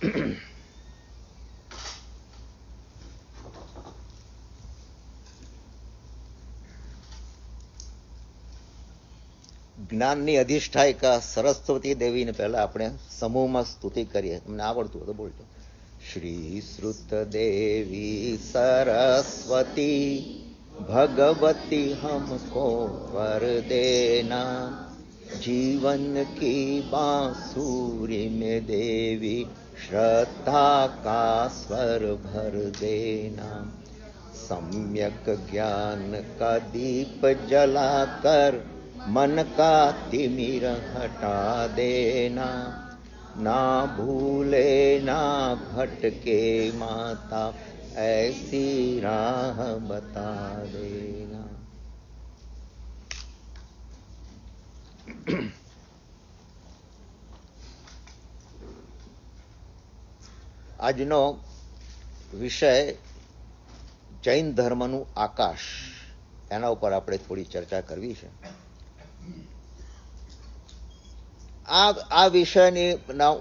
જ્ઞાનની અધિષ્ઠાયિકા સરસ્વતી દેવીને પહેલા આપણે સમૂહમાં સ્તુતિ કરીએ. તમને આવડતું હોય તો બોલજો. શ્રી શ્રુત દેવી સરસ્વતી भगवती हमको वर देना, जीवन की बांसुरी में देवी श्रद्धा का स्वर भर देना, सम्यक ज्ञान का दीप जलाकर मन का तिमिर हटा देना, ना भूले ना भटके माता ऐसी राह बता देना. આજનો વિષય જૈન ધર્મનું આકાશ, એના ઉપર આપણે થોડી ચર્ચા કરવી છે. આ વિષયની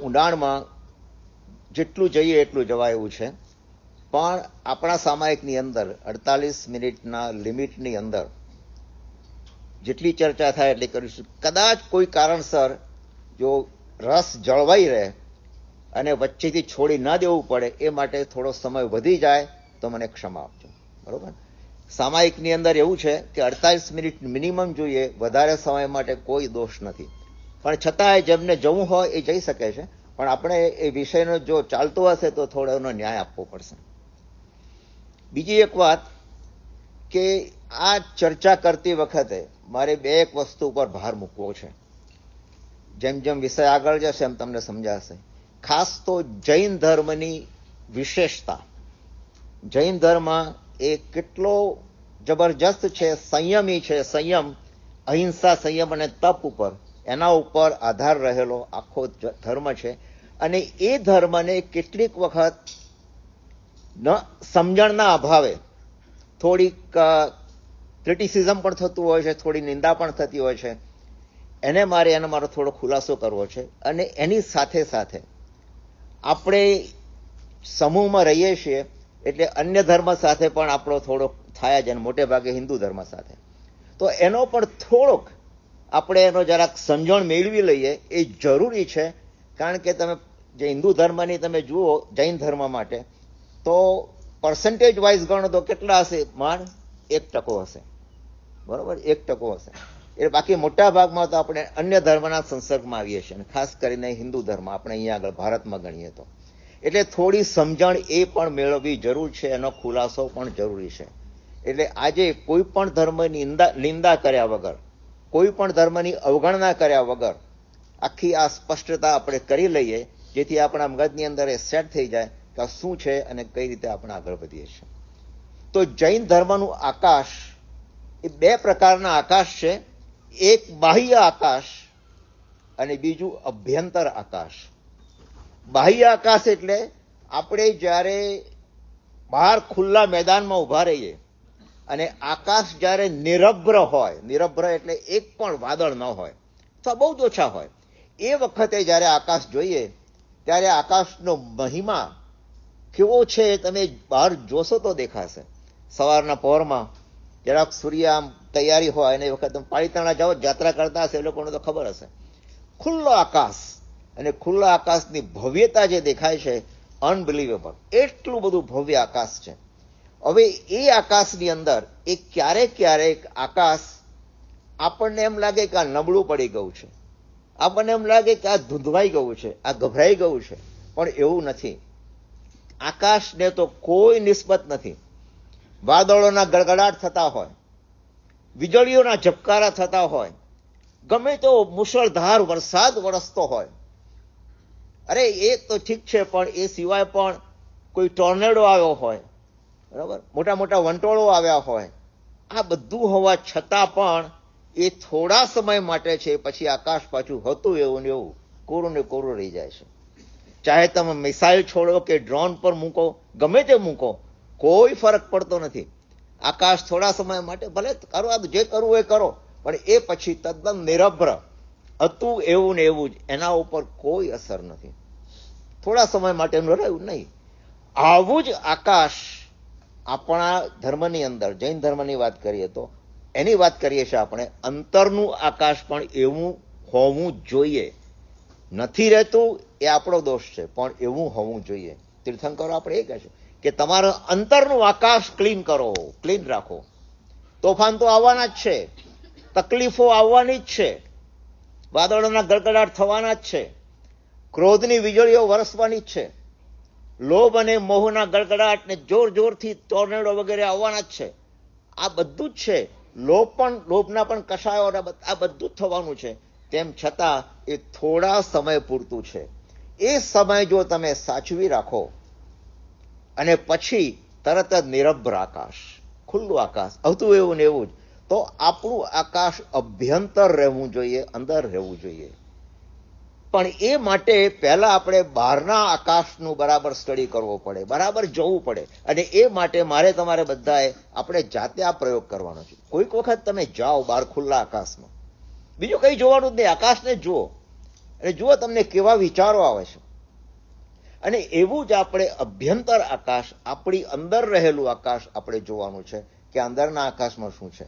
ઊંડાણમાં જેટલું જઈએ એટલું જવાય એવું છે, પણ આપણા સામાયિકની અંદર 48 મિનિટના લિમિટની અંદર જેટલી ચર્ચા થાય એટલી કરીશું. કદાચ કોઈ કારણસર જો રસ જળવાઈ રહે અને વચ્ચેથી છોડી ના દેવું પડે એ માટે થોડો સમય વધી જાય તો મને ક્ષમા આપજો. બરોબર. સામાયિકની અંદર એવું છે કે 48 મિનિટ મિનિમમ જોઈએ, વધારે સમય માટે કોઈ દોષ નથી, પણ છતાંય જેમને જવું હોય એ જઈ શકે છે. પણ આપણે એ વિષયનો જો ચાલતો હશે તો થોડો એનો ન્યાય આપવો પડશે. બીજી એક વાત કે આ ચર્ચા કરતી વખતે મારે એક વસ્તુ ઉપર ભાર મૂકવો છે. જેમ જેમ વિષય આગળ જશે એમ તમને સમજાશે. ખાસ તો જૈન ધર્મની વિશેષતા, જૈન ધર્મ એ કેટલો જબરજસ્ત છે, સંયમી છે. સંયમ, અહિંસા, સંયમ અને તપ ઉપર, એના ઉપર આધાર રહેલો આખો ધર્મ છે. અને એ ધર્મને કેટલીક વખત સમજણના અભાવે થોડીક ક્રિટિસિઝમ પણ થતું હોય છે, થોડી નિંદા પણ થતી હોય છે. એનો મારો થોડો ખુલાસો કરવો છે. અને એની સાથે સાથે આપણે સમૂહમાં રહીએ છીએ એટલે અન્ય ધર્મ સાથે પણ આપણો થોડો થાય છે, મોટે ભાગે હિન્દુ ધર્મ સાથે. તો એનો પણ થોડોક આપણે એનો જરાક સમજણ મેળવી લઈએ એ જરૂરી છે. કારણ કે તમે જે હિન્દુ ધર્મની તમે જુઓ જૈન ધર્મ માટે તો પર્સન્ટેજ વાઇઝ ગણો તો કેટલા હશે? માંડ 1% હશે. બરોબર, 1% હશે. એ બાકી મોટા ભાગમાં તો આપણે અન્ય ધર્મના સંસર્ગમાં આવીએ છીએ, ખાસ કરીને હિન્દુ ધર્મ આપણે અહીંયા આગળ ભારતમાં ગણીએ તો. એટલે થોડી સમજણ એ પણ મેળવવી જરૂર છે, એનો ખુલાસો પણ જરૂરી છે. એટલે આજે કોઈ પણ ધર્મની નિંદા કર્યા વગર, કોઈ પણ ધર્મની અવગણના કર્યા વગર આખી આ સ્પષ્ટતા આપણે કરી લઈએ, જેથી આપણા મગજની અંદર એ સેટ થઈ જાય કે શું છે અને કઈ રીતે આપણે આગળ વધીએ છીએ. તો જૈન ધર્મનું આકાશ એ 2 પ્રકારના આકાશ છે. એક બાહ્ય આકાશ અને બીજું અભ્યંતર આકાશ. બાહ્ય આકાશ એટલે આપણે જ્યારે બહાર ખુલ્લા મેદાનમાં ઉભા રહીએ અને આકાશ જ્યારે નિરભ્ર હોય, નિરભ્ર એટલે એક પણ વાદળ ન હોય અથવા બહુ જ ઓછા હોય, એ વખતે જ્યારે આકાશ જોઈએ ત્યારે આકાશનો મહિમા કેવો છે તમે બહાર જોશો તો દેખાશે. સવારના પહોરમાં જરાક સૂર્ય આમ તૈયારી હોય અને એ વખત તમે પાલિતાણા જાઓ, યાત્રા કરતા હશે એ લોકોને તો ખબર હશે. ખુલ્લો આકાશ અને ખુલ્લા આકાશની ભવ્યતા જે દેખાય છે, અનબિલીવેબલ. એટલું બધું ભવ્ય આકાશ છે. હવે એ આકાશની અંદર એ ક્યારેક આકાશ આપણને એમ લાગે કે આ નબળું પડી ગયું છે, આપણને એમ લાગે કે આ ધૂંધવાઈ ગયું છે, આ ગભરાઈ ગયું છે. પણ એવું નથી. આકાશને તો કોઈ નિસ્બત નથી. વાદળોના ગડગડાટ થતા હોય, વીજળીઓના ઝબકારા થતા હોય, ગમે તો મુશળધાર વરસાદ વરસતો હોય, અરે એ તો ઠીક છે, પણ એ સિવાય પણ કોઈ ટોર્નેડો આવ્યો હોય, બરાબર, મોટા મોટા વંટોળો આવ્યા હોય, આ બધું હોવા છતાં પણ એ થોડા સમય માટે છે, પછી આકાશ પાછું હતું એવું ને એવું કોરું ને કોરું રહી જાય છે. ચાહે તમે મિસાઇલ છોડો કે ડ્રોન પર મૂકો, ગમે તે મૂકો, કોઈ ફરક પડતો નથી. આકાશ થોડા સમય માટે ભલે કરો, જે કરવું એ કરો, પણ એ પછી તદ્દન નિરભ્ર હતું એવું ને એવું જ, એના ઉપર કોઈ અસર નથી. થોડા સમય માટેનું રહ્યું નહીં. આવું જ આકાશ આપણા ધર્મની અંદર, જૈન ધર્મની વાત કરીએ તો એની વાત કરીએ છીએ આપણે, અંતરનું આકાશ પણ એવું હોવું જોઈએ. નથી રહેતું એ આપણો દોષ છે, પણ એવું હોવું જોઈએ. તીર્થંકરો આપણે એ કહે છે કે તમારું અંતરનું આકાશ ક્લીન કરો, ક્લીન રાખો. તોફાન તો આવવાના જ છે, તકલીફો આવવાની જ છે, વાદળોના ગડગડાટ થવાના જ છે, ક્રોધની વીજળીઓ વરસવાની જ છે, લોભ અને મોહના ગડગડાટ ને જોર જોરથી ટોર્નેડો વગેરે આવવાના જ છે. આ બધું જ છે. લોભના પણ કષાયો, આ બધું જ થવાનું છે. તેમ છતાં એ થોડા સમય પૂરતું છે. એ સમય જો તમે સાચવી રાખો અને પછી તરત જ નિરભ્ર આકાશ, ખુલ્લું આકાશ, આવતું એવું ને એવું જ, તો આપણું આકાશ અભ્યંતર રહેવું જોઈએ, અંદર રહેવું જોઈએ. પણ એ માટે પહેલા આપણે બહારના આકાશનું બરાબર સ્ટડી કરવો પડે, બરાબર જોવું પડે. અને એ માટે મારે તમારે બધાએ આપણે જાતે આ પ્રયોગ કરવાનો છે. કોઈક વખત તમે જાઓ બહાર ખુલ્લા આકાશમાં, બીજું કંઈ જોવાનું જ નહીં, આકાશને જુઓ અને જુઓ તમને કેવા વિચારો આવે છે. અને એવું જ આપણે અભ્યંતર આકાશ, આપણી અંદર રહેલું આકાશ આપણે જોવાનું છે કે અંદરના આકાશમાં શું છે.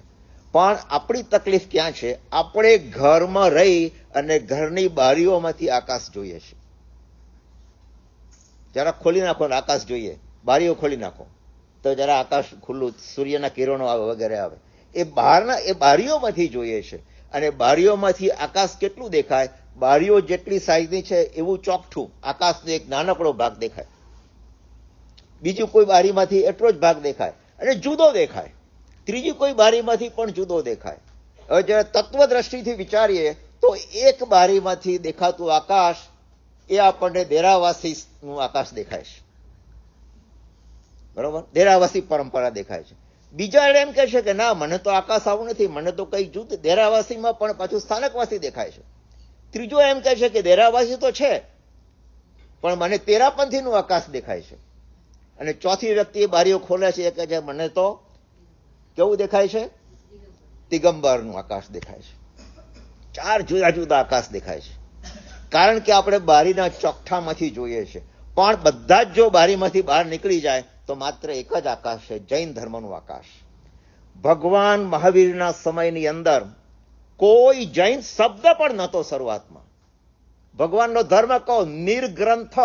પણ આપણી તકલીફ ક્યાં છે? આપણે ઘરમાં રહી અને ઘરની બારીઓમાંથી આકાશ જોઈએ છે. જરા ખોલી નાખો ને આકાશ જોઈએ, બારીઓ ખોલી નાખો તો જરા આકાશ ખુલ્લું, સૂર્યના કિરણો આવે વગેરે આવે. એ બારીઓમાંથી જોઈએ છે. અને બારીઓમાંથી આકાશ કેટલું દેખાય? બારીઓ જેટલી સાઈઝની છે એવું ચોકઠું આકાશનો એક નાનકડો ભાગ દેખાય. બીજું કોઈ બારીમાંથી એટલો જ ભાગ દેખાય અને જુદો દેખાય. ત્રીજી કોઈ બારીમાંથી પણ જુદો દેખાય. હવે જયારે તત્વ દ્રષ્ટિથી વિચારીએ તો એક બારીમાંથી દેખાતું આકાશ એ આપણને દેરાવાસીનું આકાશ દેખાય છે, બરોબર? દેરાવાસી પરંપરા દેખાય છે. બીજા એમ કહે છે કે ના, મને તો આકાશ આવું નથી, મને તો કઈ જુદું. દેરાવાસીમાં પણ પાછું સ્થાનકવાસી દેખાય છે. ત્રીજો એમ કહે છે કે દેરાવાસી તો છે પણ મને તેરાપંથીનું આકાશ દેખાય છે. અને ચોથી વ્યક્તિ એ બારીઓ ખોલે છે, એ કહે છે મને તો કેવું દેખાય છે? દિગંબરનું આકાશ દેખાય છે. 4 જુદા જુદા આકાશ દેખાય છે. કારણ કે આપણે બારીના ચોકઠામાંથી જોઈએ છે. પણ બધા જ જો બારીમાંથી બહાર નીકળી જાય તો માત્ર એક જ આકાશ છે, જૈન ધર્મનું આકાશ. ભગવાન મહાવીરના સમયની અંદર કોઈ જૈન શબ્દ પણ નહોતો શરૂઆતમાં. ભગવાનનો ધર્મ કહો નિર્ગ્રંથ,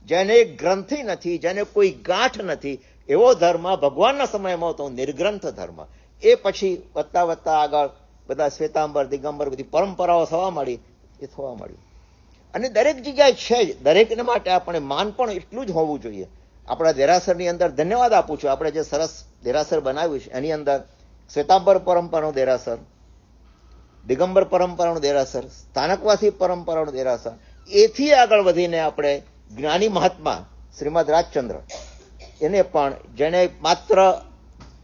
જેને ગ્રંથિ નથી, જેને કોઈ ગાંઠ નથી, એવો ધર્મ ભગવાનના સમયમાં હતો, નિર્ગ્રંથ ધર્મ. એ પછી વધતા વધતા આગળ બધા શ્વેતાંબર, દિગંબર, બધી પરંપરાઓ થવા માંડી, એ થવા માંડી. અને દરેક જગ્યાએ છે જ. દરેકને માટે આપણે માન પણ એટલું જ હોવું જોઈએ. આપણા દેરાસરની અંદર ધન્યવાદ આપું છું, આપણે જે સરસ દેરાસર બનાવ્યું છે એની અંદર શ્વેતાંબર પરંપરાનું દેરાસર, દિગંબર પરંપરાનું દેરાસર, સ્થાનકવાસી પરંપરાનું દેરાસર, એથી આગળ વધીને આપણે જ્ઞાની મહાત્મા શ્રીમદ રાજચંદ્ર, એને પણ જેને માત્ર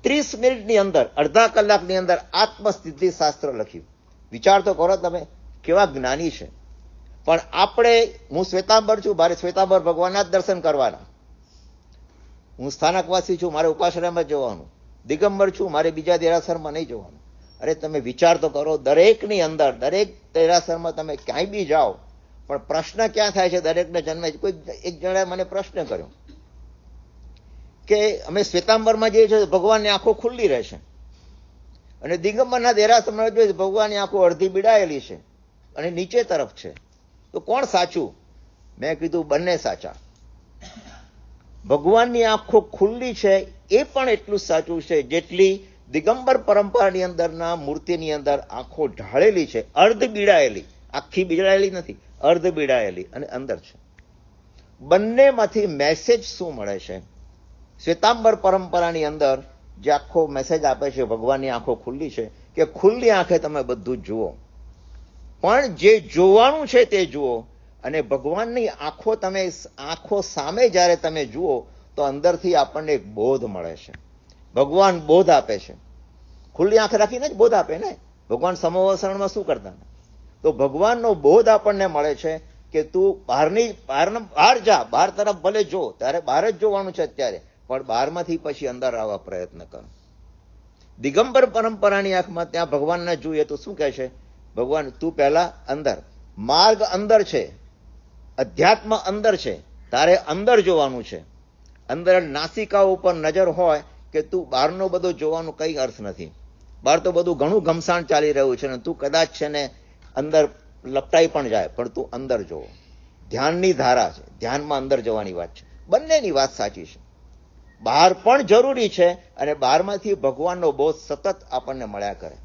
30 મિનિટની અંદર, અડધા કલાકની અંદર આત્મસિદ્ધિ શાસ્ત્ર લખ્યું. વિચાર તો કરો તમે, કેવા જ્ઞાની છે. પણ આપણે, હું શ્વેતાંબર છું, મારે શ્વેતાંબર ભગવાનના જ દર્શન કરવાના. હું સ્થાનકવાસી છું, મારે ઉપાશ્રયમાં જવાનું. દિગંબર છું, મારે બીજા દેરાસરમાં નહીં જવાનું. અરે તમે વિચાર તો કરો, દરેકની અંદર, દરેક દેરાસરમાં તમે ક્યાંય બી જાઓ, પણ પ્રશ્ન ક્યાં થાય છે? દરેકને જન્મે. કોઈ એક જણાએ મને પ્રશ્ન કર્યો કે અમે શ્વેતાંબરમાં જઈએ છીએ ભગવાનની આંખો ખુલ્લી રહે છે, અને દિગંબરના દેરાસરમાં જોઈએ ભગવાનની આંખો અડધી બીડાયેલી છે અને નીચે તરફ છે. તો કોણ સાચું? મેં કીધું બંને સાચા. ભગવાનની આંખો ખુલ્લી છે એ પણ એટલું સાચું છે જેટલી દિગંબર પરંપરાની અંદરના મૂર્તિની અંદર આંખો ઢાળેલી છે, અર્ધ બીડાયેલી, આખી બીડાયેલી નથી, અર્ધ બીડાયેલી અને અંદર છે. બંનેમાંથી મેસેજ શું મળે છે? શ્વેતાંબર પરંપરાની અંદર જે આખો મેસેજ આપે છે, ભગવાનની આંખો ખુલ્લી છે, કે ખુલ્લી આંખે તમે બધું જુઓ, પણ જે જોવાનું છે તે જુઓ. અને ભગવાનની આંખો, તમે આંખો સામે જ્યારે તમે જુઓ તો અંદરથી આપણને એક બોધ મળે છે. ભગવાન બોધ આપે છે. ખુલ્લી આંખ રાખીને જ બોધ આપે ને. ભગવાન સમોવસરણમાં શું કરતા? તો ભગવાનનો બોધ આપણને મળે છે કે તું બહાર જા, બહાર તરફ ભલે જો, તારે બહાર જ જોવાનું છે અત્યારે, પણ બહારમાંથી પછી અંદર આવવા પ્રયત્ન કરો. દિગંબર પરંપરાની આંખમાં ત્યાં ભગવાનને જોઈએ તો શું કહે છે? ભગવાન તું પહેલા અંદર, માર્ગ અંદર છે, અધ્યાત્મ અંદર છે, તારે અંદર જોવાનું છે. અંદર નાસિકા ઉપર નજર હોય કે તું બહારનો બધો જોવાનું કંઈ અર્થ નથી. બહાર તો બધું ઘણું ઘમસાણ ચાલી રહ્યું છે ને તું કદાચ છે ને અંદર લપટાઈ પણ જાય, પણ તું અંદર જોવો. ધ્યાનની ધારા છે, ધ્યાનમાં અંદર જવાની વાત છે. બંનેની વાત સાચી છે. બહાર પણ જરૂરી છે અને બહારમાંથી ભગવાનનો બોધ સતત આપણને મળ્યા કરે.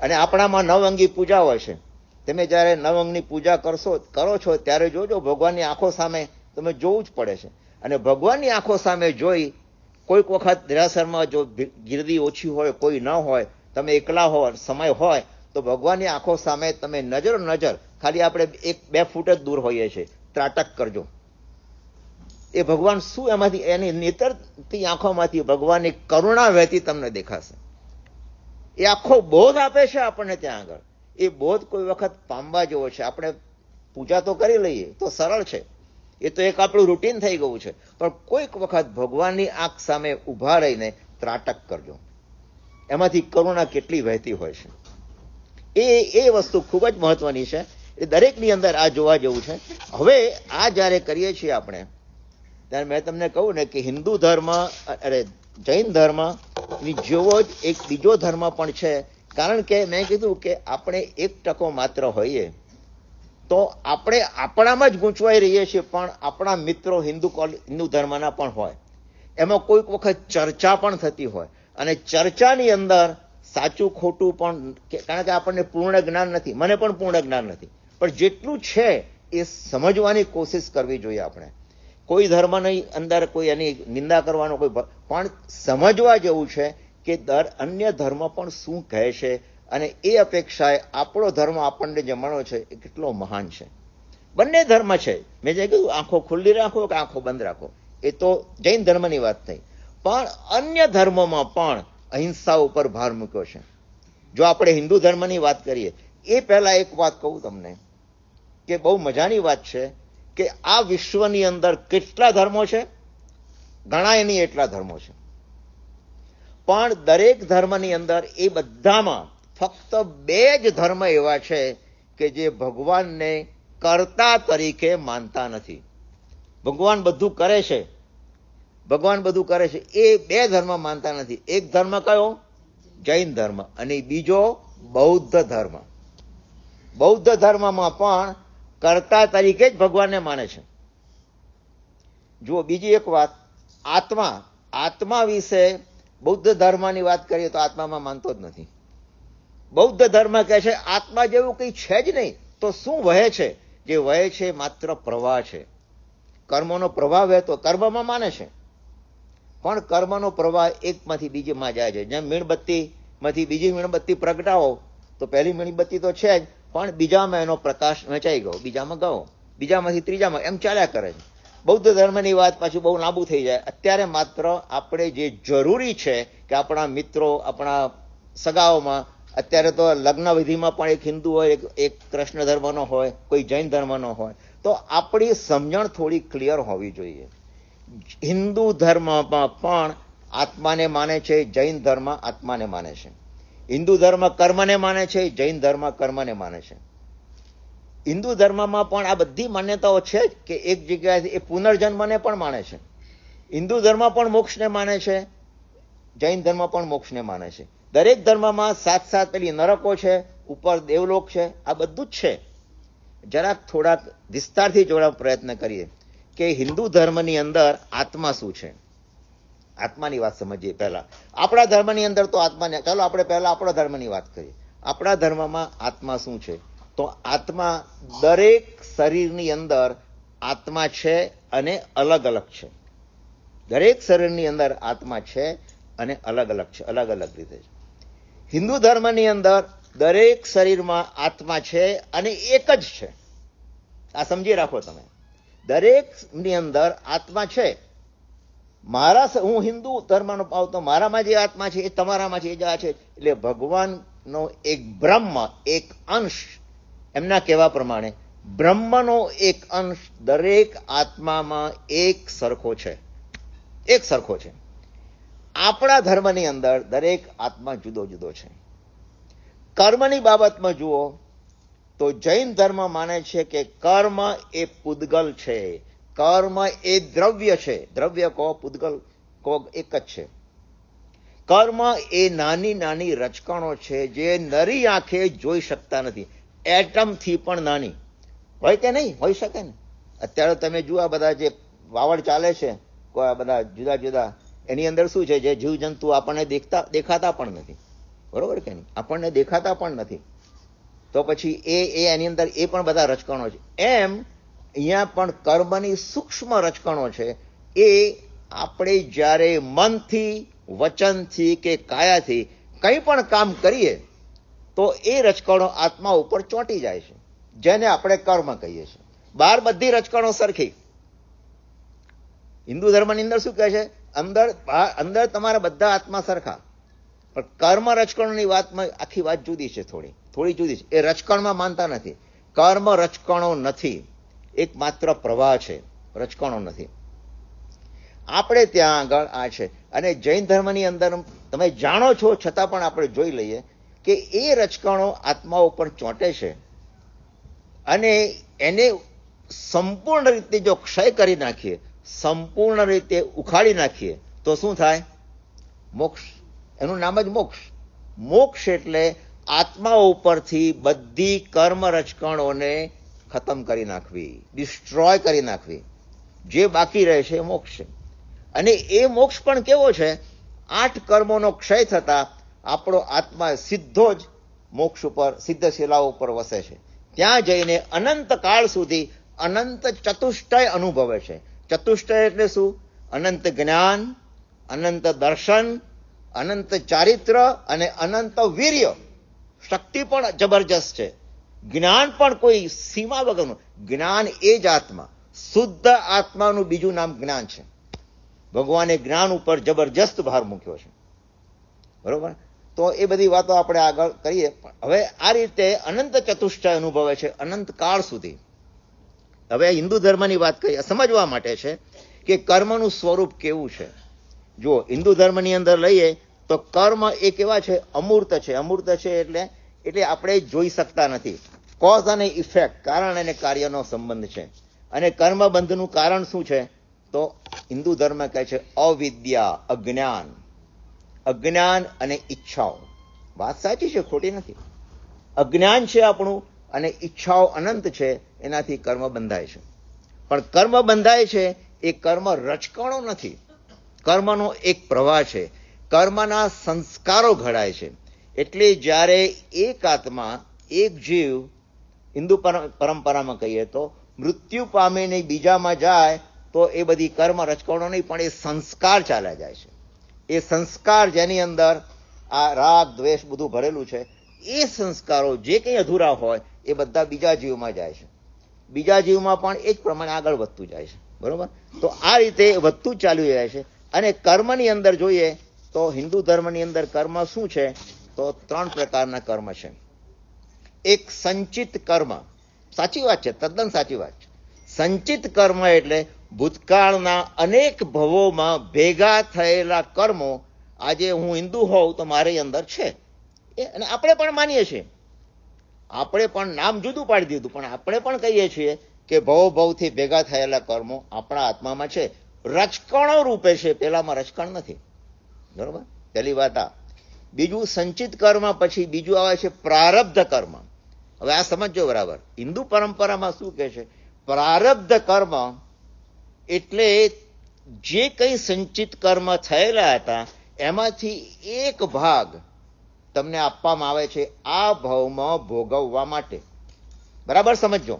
અને આપણામાં નવઅંગી પૂજા હોય છે. તમે જ્યારે નવઅંગની પૂજા કરો છો ત્યારે જોજો ભગવાનની આંખો સામે તમે જોવું જ પડે છે. અને ભગવાનની આંખો સામે જોઈ કોઈક વખત દેરાસરમાં જો ગીરદી ઓછી હોય, કોઈ ન હોય, તમે એકલા હો, સમય હોય, તો ભગવાનની આંખો સામે તમે નજર ખાલી આપણે 1-2 ફૂટ જ દૂર હોઈએ છીએ, ત્રાટક કરજો. એ ભગવાન શું એમાંથી એની નેતરતી આંખોમાંથી ભગવાનની કરુણા વહેતી તમને દેખાશે. એ આખો બોધ આપે છે આપણને ત્યાં આગળ. એ બોધ કોઈ વખત પામવા જેવો છે. આપણે પૂજા તો કરી લઈએ તો સરળ છે, એ તો એક આપણું રૂટીન થઈ ગયું છે, પણ કોઈક વખત ભગવાનની આંખ સામે ઊભા રહીને ત્રાટક કરજો. એમાંથી કરુણા કેટલી વહેતી હોય છે. એ વસ્તુ ખૂબ જ મહત્વની છે. એ દરેકની અંદર આ જોવા જેવું છે. હવે આ જ્યારે કરીએ છીએ આપણે, ત્યારે મેં તમને કહું ને કે હિન્દુ ધર્મ જૈન ધર્મ જેવો જ એક બીજો ધર્મ પણ છે. કારણ કે મેં કીધું કે આપણે 1% માત્ર હોઈએ તો આપણે આપણામાં જ ગૂંચવાઈ રહીએ છીએ, પણ આપણા મિત્રો હિન્દુ ધર્મના પણ હોય. એમાં કોઈક વખત ચર્ચા પણ થતી હોય અને ચર્ચાની અંદર સાચું ખોટું પણ, કારણ કે આપણને પૂર્ણ જ્ઞાન નથી, મને પણ પૂર્ણ જ્ઞાન નથી, પણ જેટલું છે એ સમજવાની કોશિશ કરવી જોઈએ આપણે. કોઈ ધર્મની અંદર કોઈ એની નિંદા કરવાનો કોઈ, પણ સમજવા જેવું છે કે અન્ય ધર્મ પણ શું કહે છે અને એ અપેક્ષાએ આપણો ધર્મ આપણને જે મળ્યો છે એ કેટલો મહાન છે. બંને ધર્મ છે. મેં જે કીધું આંખો ખુલ્લી રાખો કે આંખો બંધ રાખો, એ તો જૈન ધર્મની વાત થઈ, પણ અન્ય ધર્મોમાં પણ અહિંસા ઉપર ભાર મૂક્યો છે. જો આપણે હિન્દુ ધર્મની વાત કરીએ, એ પહેલા એક વાત કહું તમને કે બહુ મજાની વાત છે કે આ વિશ્વની અંદર કેટલા ધર્મો છે, ગણાય નહીં એટલા ધર્મો છે, પણ દરેક ધર્મની અંદર એ બધામાં ફક્ત 2 જ ધર્મ એવા છે કે જે ભગવાનને કર્તા તરીકે માનતા નથી. ભગવાન બધું કરે છે, ભગવાન બધું કરે છે, એ 2 ધર્મ માનતા નથી. એક ધર્મ કયો? જૈન ધર્મ, અને બીજો બૌદ્ધ ધર્મ. બૌદ્ધ ધર્મમાં પણ કર્તા તરીકે જ ભગવાનને માને છે. જુઓ બીજી એક વાત, આત્મા વિશે બૌદ્ધ ધર્મની વાત કરીએ તો આત્મામાં માનતો જ નથી. બૌદ્ધ ધર્મ કહે છે આત્મા જેવું કંઈ છે જ નહીં. તો શું વહે છે? જે વહે છે માત્ર પ્રવાહ છે. કર્મનો પ્રવાહ વહેતો, કર્મમાં માને છે, પણ કર્મનો પ્રવાહ એકમાંથી બીજીમાં જાય છે. જેમ મીણબત્તીમાંથી બીજી મીણબત્તી પ્રગટાવો તો પહેલી મીણબત્તી તો છે જ, પણ બીજામાં એનો પ્રકાશ વેચાઈ ગયો, બીજામાં ગયો, બીજામાંથી ત્રીજામાં, એમ ચાલ્યા કરે છે. બૌદ્ધ ધર્મની વાત પાછું બહુ લાંબુ થઈ જાય. અત્યારે માત્ર આપણે જે જરૂરી છે કે આપણા મિત્રો, આપણા સગાઓમાં, અત્યારે તો લગ્ન વિધિમાં પણ એક હિન્દુ હોય, એક કૃષ્ણ ધર્મનો હોય, કોઈ જૈન ધર્મનો હોય, તો આપણી સમજણ થોડી ક્લિયર હોવી જોઈએ. હિન્દુ ધર્મમાં પણ આત્માને માને છે, જૈન ધર્મ આત્માને માને છે. હિન્દુ ધર્મ કર્મને માને છે, જૈન ધર્મ કર્મને માને છે. હિન્દુ ધર્મમાં પણ આ બધી માન્યતાઓ છે જ કે એક જગ્યાએથી એ પુનર્જન્મને પણ માને છે. હિન્દુ ધર્મ પણ મોક્ષને માને છે, જૈન ધર્મ પણ મોક્ષને માને છે. દરેક ધર્મમાં 7 પેલી નરકો છે, ઉપર દેવલોક છે, આ બધું જ છે. જરાક થોડાક વિસ્તારથી જોડવા પ્રયત્ન કરીએ કે હિન્દુ ધર્મની અંદર આત્મા શું છે. આત્માની વાત સમજીએ પહેલા. આપણા ધર્મની અંદર તો આત્માને, ચાલો આપણે પહેલા આપણા ધર્મની વાત કરીએ. આપણા ધર્મમાં આત્મા શું છે? તો આત્મા દરેક શરીરની અંદર આત્મા છે અને અલગ અલગ છે. દરેક શરીરની અંદર આત્મા છે અને અલગ અલગ છે, અલગ અલગ રીતે છે. હિન્દુ ધર્મની અંદર દરેક શરીરમાં આત્મા છે અને એક જ છે. આ સમજી રાખો તમે. દરેકની અંદર આત્મા છે. હું હિન્દુ ધર્મનો પાવતો, મારામાં જે આત્મા છે એ તમારામાં છે, છે. એટલે ભગવાનનો એક બ્રહ્મ, એક અંશ, એમના કહેવા પ્રમાણે બ્રહ્મનો એક અંશ દરેક આત્મામાં એક સરખો છે, એક સરખો છે. આપણા ધર્મની અંદર દરેક આત્મા જુદો જુદો છે. કર્મની બાબતમાં જુઓ તો જૈન ધર્મ માને છે કે કર્મ એ પૂદગલ છે, કર્મ એ દ્રવ્ય છે. દ્રવ્ય કહો, પૂદગલ કહો, એક જ છે. કર્મ એ નાની નાની રચકણો છે જે નરી આંખે જોઈ શકતા નથી. એટમથી પણ નાની હોય કે નહીં હોઈ શકે ને. અત્યારે તમે જુઓ આ બધા જે વાવડ ચાલે છે, આ બધા જુદા જુદા, એની અંદર શું છે, જે જીવજંતુ આપણને દેખાતા પણ નથી, બરોબર કે નહીં, આપણને દેખાતા પણ નથી. તો પછી એની અંદર એ પણ બધા રચકણો છે. એમ અહીંયા પણ કર્મની સૂક્ષ્મ રચકણો છે. એ આપણે જ્યારે મનથી, વચનથી કે કાયાથી કંઈ પણ કામ કરીએ તો એ રચકણો આત્મા ઉપર ચોંટી જાય છે, જેને આપણે કર્મ કહીએ છીએ. બહાર બધી રચકણો સરખી. હિન્દુ ધર્મની અંદર શું કહે છે, અંદર તમારા બધા આત્મા સરખા, પણ કર્મ રચકણોની વાતમાં આખી વાત જુદી છે, થોડી જુદી છે. એ રચકણમાં માનતા નથી. કર્મ રચકણો નથી, એક માત્ર પ્રવાહ છે, રચકણો નથી. આપણે ત્યાં આગળ આ છે. અને જૈન ધર્મની અંદર તમે જાણો છો છતાં પણ આપણે જોઈ લઈએ કે એ રચકણો આત્મા ઉપર ચોંટે છે અને એને સંપૂર્ણ રીતે જો ક્ષય કરી નાખીએ, સંપૂર્ણ રીતે ઉખાડી નાખીએ તો શું થાય? મોક્ષ. એનું નામ જ મોક્ષ. મોક્ષ એટલે આત્મા ઉપરથી બધી કર્મ રચકણોને ખતમ કરી નાખવી, ડિસ્ટ્રોય કરી નાખવી. જે બાકી રહે છે એ મોક્ષ છે. અને એ મોક્ષ પણ કેવો છે? 8 કર્મોનો ક્ષય થતા આપણો આત્મા સીધો જ મોક્ષ ઉપર, સિદ્ધ શિલા ઉપર વસે છે. ત્યાં જઈને અનંત કાળ સુધી અનંત ચતુષ્ટય અનુભવે છે. ચતુષ્ટય એટલે શું? અનંત જ્ઞાન, અનંત દર્શન, અનંત ચારિત્ર અને અનંત વીર્ય. શક્તિ પણ જબરજસ્ત છે. જ્ઞાન પણ કોઈ સીમા વગરનું જ્ઞાન. એ જ આત્મા, શુદ્ધ આત્માનું બીજું નામ જ્ઞાન છે. ભગવાને જ્ઞાન ઉપર જબરજસ્ત ભાર મૂક્યો છે, બરોબર. તો એ બધી વાતો આપણે આગળ કરીએ. હવે આ રીતે અનંત ચતુષ્ટય અનુભવે છે અનંત કાળ સુધી. હવે હિન્દુ ધર્મની વાત કરીએ, સમજવા માટે છે કે કર્મનું સ્વરૂપ કેવું છે. જો હિન્દુ ધર્મની અંદર લઈએ તો કર્મ એ કેવા છે? અમૂર્ત છે. અમૂર્ત છે એટલે આપણે જોઈ શકતા નથી. કોઝ અને ઇફેક્ટ, કારણ અને કાર્યનો સંબંધ છે. અને કર્મબંધનું કારણ શું છે? તો હિન્દુ ધર્મ કહે છે અવિદ્યા, અજ્ઞાન. અજ્ઞાન અને ઈચ્છાઓ. વાત સાચી છે, ખોટી નથી. અજ્ઞાન છે આપણું અને ઈચ્છાઓ અનંત છે, એનાથી કર્મ બંધાય છે. પણ કર્મ બંધાય છે એ કર્મ રચકણો નથી, કર્મનો એક પ્રવાહ છે. કર્મના સંસ્કારો ઘડાય છે. એટલે જ્યારે એક આત્મા, એક જીવ, હિન્દુ પરંપરામાં કહીએ તો મૃત્યુ પામીને બીજામાં જાય તો એ બધી કર્મ રચકણો નહીં, પણ એ સંસ્કાર ચાલ્યા જાય છે. એ સંસ્કાર જેની અંદર આ રાગ દ્વેષ બધું ભરેલું છે, એ સંસ્કારો જે કંઈ અધૂરા હોય એ બધા બીજા જીવમાં જાય છે. બીજા જીવમાં પણ એ જ પ્રમાણે આગળ વધતું જાય છે, બરોબર. તો આ રીતે વધતું ચાલ્યું જાય છે. અને કર્મની અંદર જોઈએ તો હિન્દુ ધર્મની અંદર કર્મ શું છે? તો 3 પ્રકારના કર્મ છે. એક સંચિત કર્મ. સાચી વાત છે, તદ્દન સાચી વાત છે. સંચિત કર્મ એટલે ભૂતકાળના અનેક ભવોમાં ભેગા થયેલા કર્મો. આજે હું હિન્દુ હોઉં તો મારી અંદર છે, અને આપણે પણ માનીએ છીએ. આપણે પણ નામ જુદું પાડી દીધું, પણ આપણે પણ કહીએ છીએ કે ભવથી ભેગા થયેલા કર્મો આપણા આત્મામાં છે, રચકણો રૂપે છે. પેલામાં રચકણ નથી, બરોબર. પહેલી વાત આ. બીજું સંચિત કર્મ. પછી બીજું આવે છે પ્રારબ્ધ કર્મ. હવે આ સમજો બરાબર. હિન્દુ પરંપરામાં શું કહે છે? પ્રારબ્ધ કર્મ એટલે જે કંઈ સંચિત કર્મ થયેલા હતા એમાંથી એક ભાગ તમને આપવામાં આવે છે આ ભાવમાં ભોગવવા માટે. બરાબર સમજો.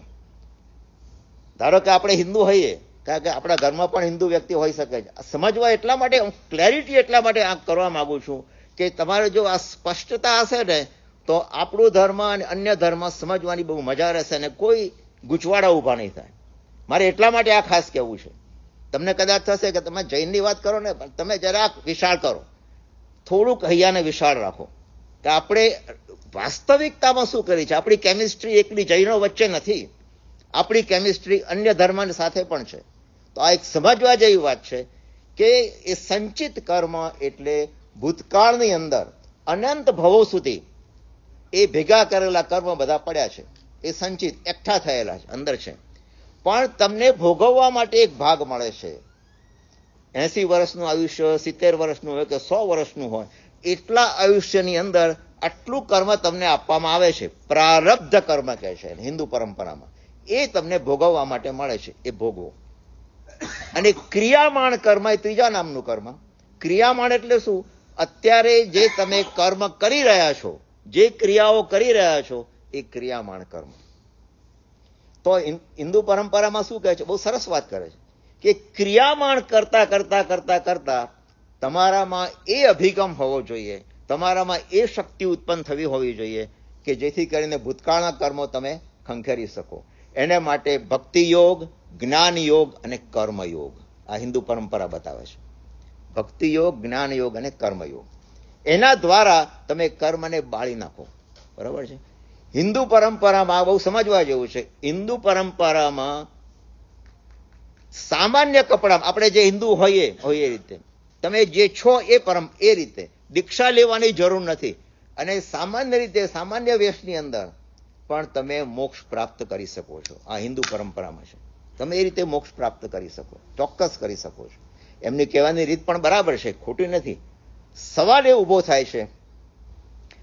ધારો કે આપણે હિન્દુ હોઈએ, કારણ કે આપણા ઘરમાં પણ હિન્દુ વ્યક્તિ હોઈ શકે છે. સમજવા એટલા માટે, ક્લેરિટી એટલા માટે આ કરવા માંગુ છું કે તમારે જો આ સ્પષ્ટતા હશે ને તો આપણું ધર્મ અને અન્ય ધર્મ સમજવાની બહુ મજા રહેશે અને કોઈ ગૂંચવાડા ઊભા નહીં થાય. મારે એટલા માટે આ ખાસ કહેવું છે. તમને કદાચ થશે કે તમે જૈનની વાત કરો ને, પણ તમે જરાક વિશાળ કરો, થોડુંક હૈયાને વિશાળ રાખો કે આપણે વાસ્તવિકતામાં શું કરી છે. આપણી કેમિસ્ટ્રી એકલી જૈનો વચ્ચે નથી, આપણી કેમિસ્ટ્રી અન્ય ધર્મ સાથે પણ છે. તો આ એક સમજવા જેવી વાત છે કે એ સંચિત કર્મ એટલે ભૂતકાળની અંદર અનંત ભવો સુધી એ ભેગા કરેલા કર્મ બધા પડ્યા છે. એ સંચિત એકઠા થયેલા છે, અંદર છે, પણ તમને ભોગવવા માટે એક ભાગ મળે છે. 80 વર્ષનું આયુષ્ય, 70 વર્ષનું હોય કે 100 વર્ષનું હોય, એટલા આયુષ્યની અંદર આટલું કર્મ તમને આપવામાં આવે છે. પ્રારબ્ધ કર્મ કહે છે હિન્દુ પરંપરામાં. એ તમને ભોગવવા માટે મળે છે, એ ભોગવો. અને ક્રિયામાણ કર્મ એ ત્રીજા નામનું કર્મ. ક્રિયામાણ એટલે શું? અત્યારે જે તમે કર્મ કરી રહ્યા છો, જે ક્રિયાઓ કરી રહ્યા છો, એ ક્રિયામાણ કર્મ. તો હિન્દુ પરંપરામાં શું કહે છે? બહુ સરસ વાત કરે છે કે ક્રિયામાણ કરતા કરતા કરતા કરતા તમારામાં એ અભિગમ હોવો જોઈએ, તમારામાં એ શક્તિ ઉત્પન્ન થવી હોવી જોઈએ કે જેથી કરીને ભૂતકાળના કર્મો તમે ખંખેરી શકો. એને માટે ભક્તિ યોગ, જ્ઞાન યોગ અને કર્મયોગ આ હિન્દુ પરંપરા બતાવે છે. ભક્તિ યોગ, જ્ઞાન યોગ અને કર્મયોગ, એના દ્વારા તમે કર્મને બાળી નાખો. બરાબર છે? હિન્દુ પરંપરામાં બહુ સમજવા જેવું છે. હિન્દુ પરંપરામાં સામાન્ય કપડાં, આપણે જે હિન્દુ હોઈએ એ રીતે તમે જે છો એ રીતે દીક્ષા લેવાની જરૂર નથી. અને સામાન્ય રીતે સામાન્ય વેશની અંદર પણ તમે મોક્ષ પ્રાપ્ત કરી શકો છો. આ હિન્દુ પરંપરામાં છે. તમે એ રીતે મોક્ષ પ્રાપ્ત કરી શકો, ચોક્કસ કરી શકો છો. એમની કહેવાની રીત પણ બરાબર છે, ખોટી નથી. સવાલ એ ઊભો થાય છે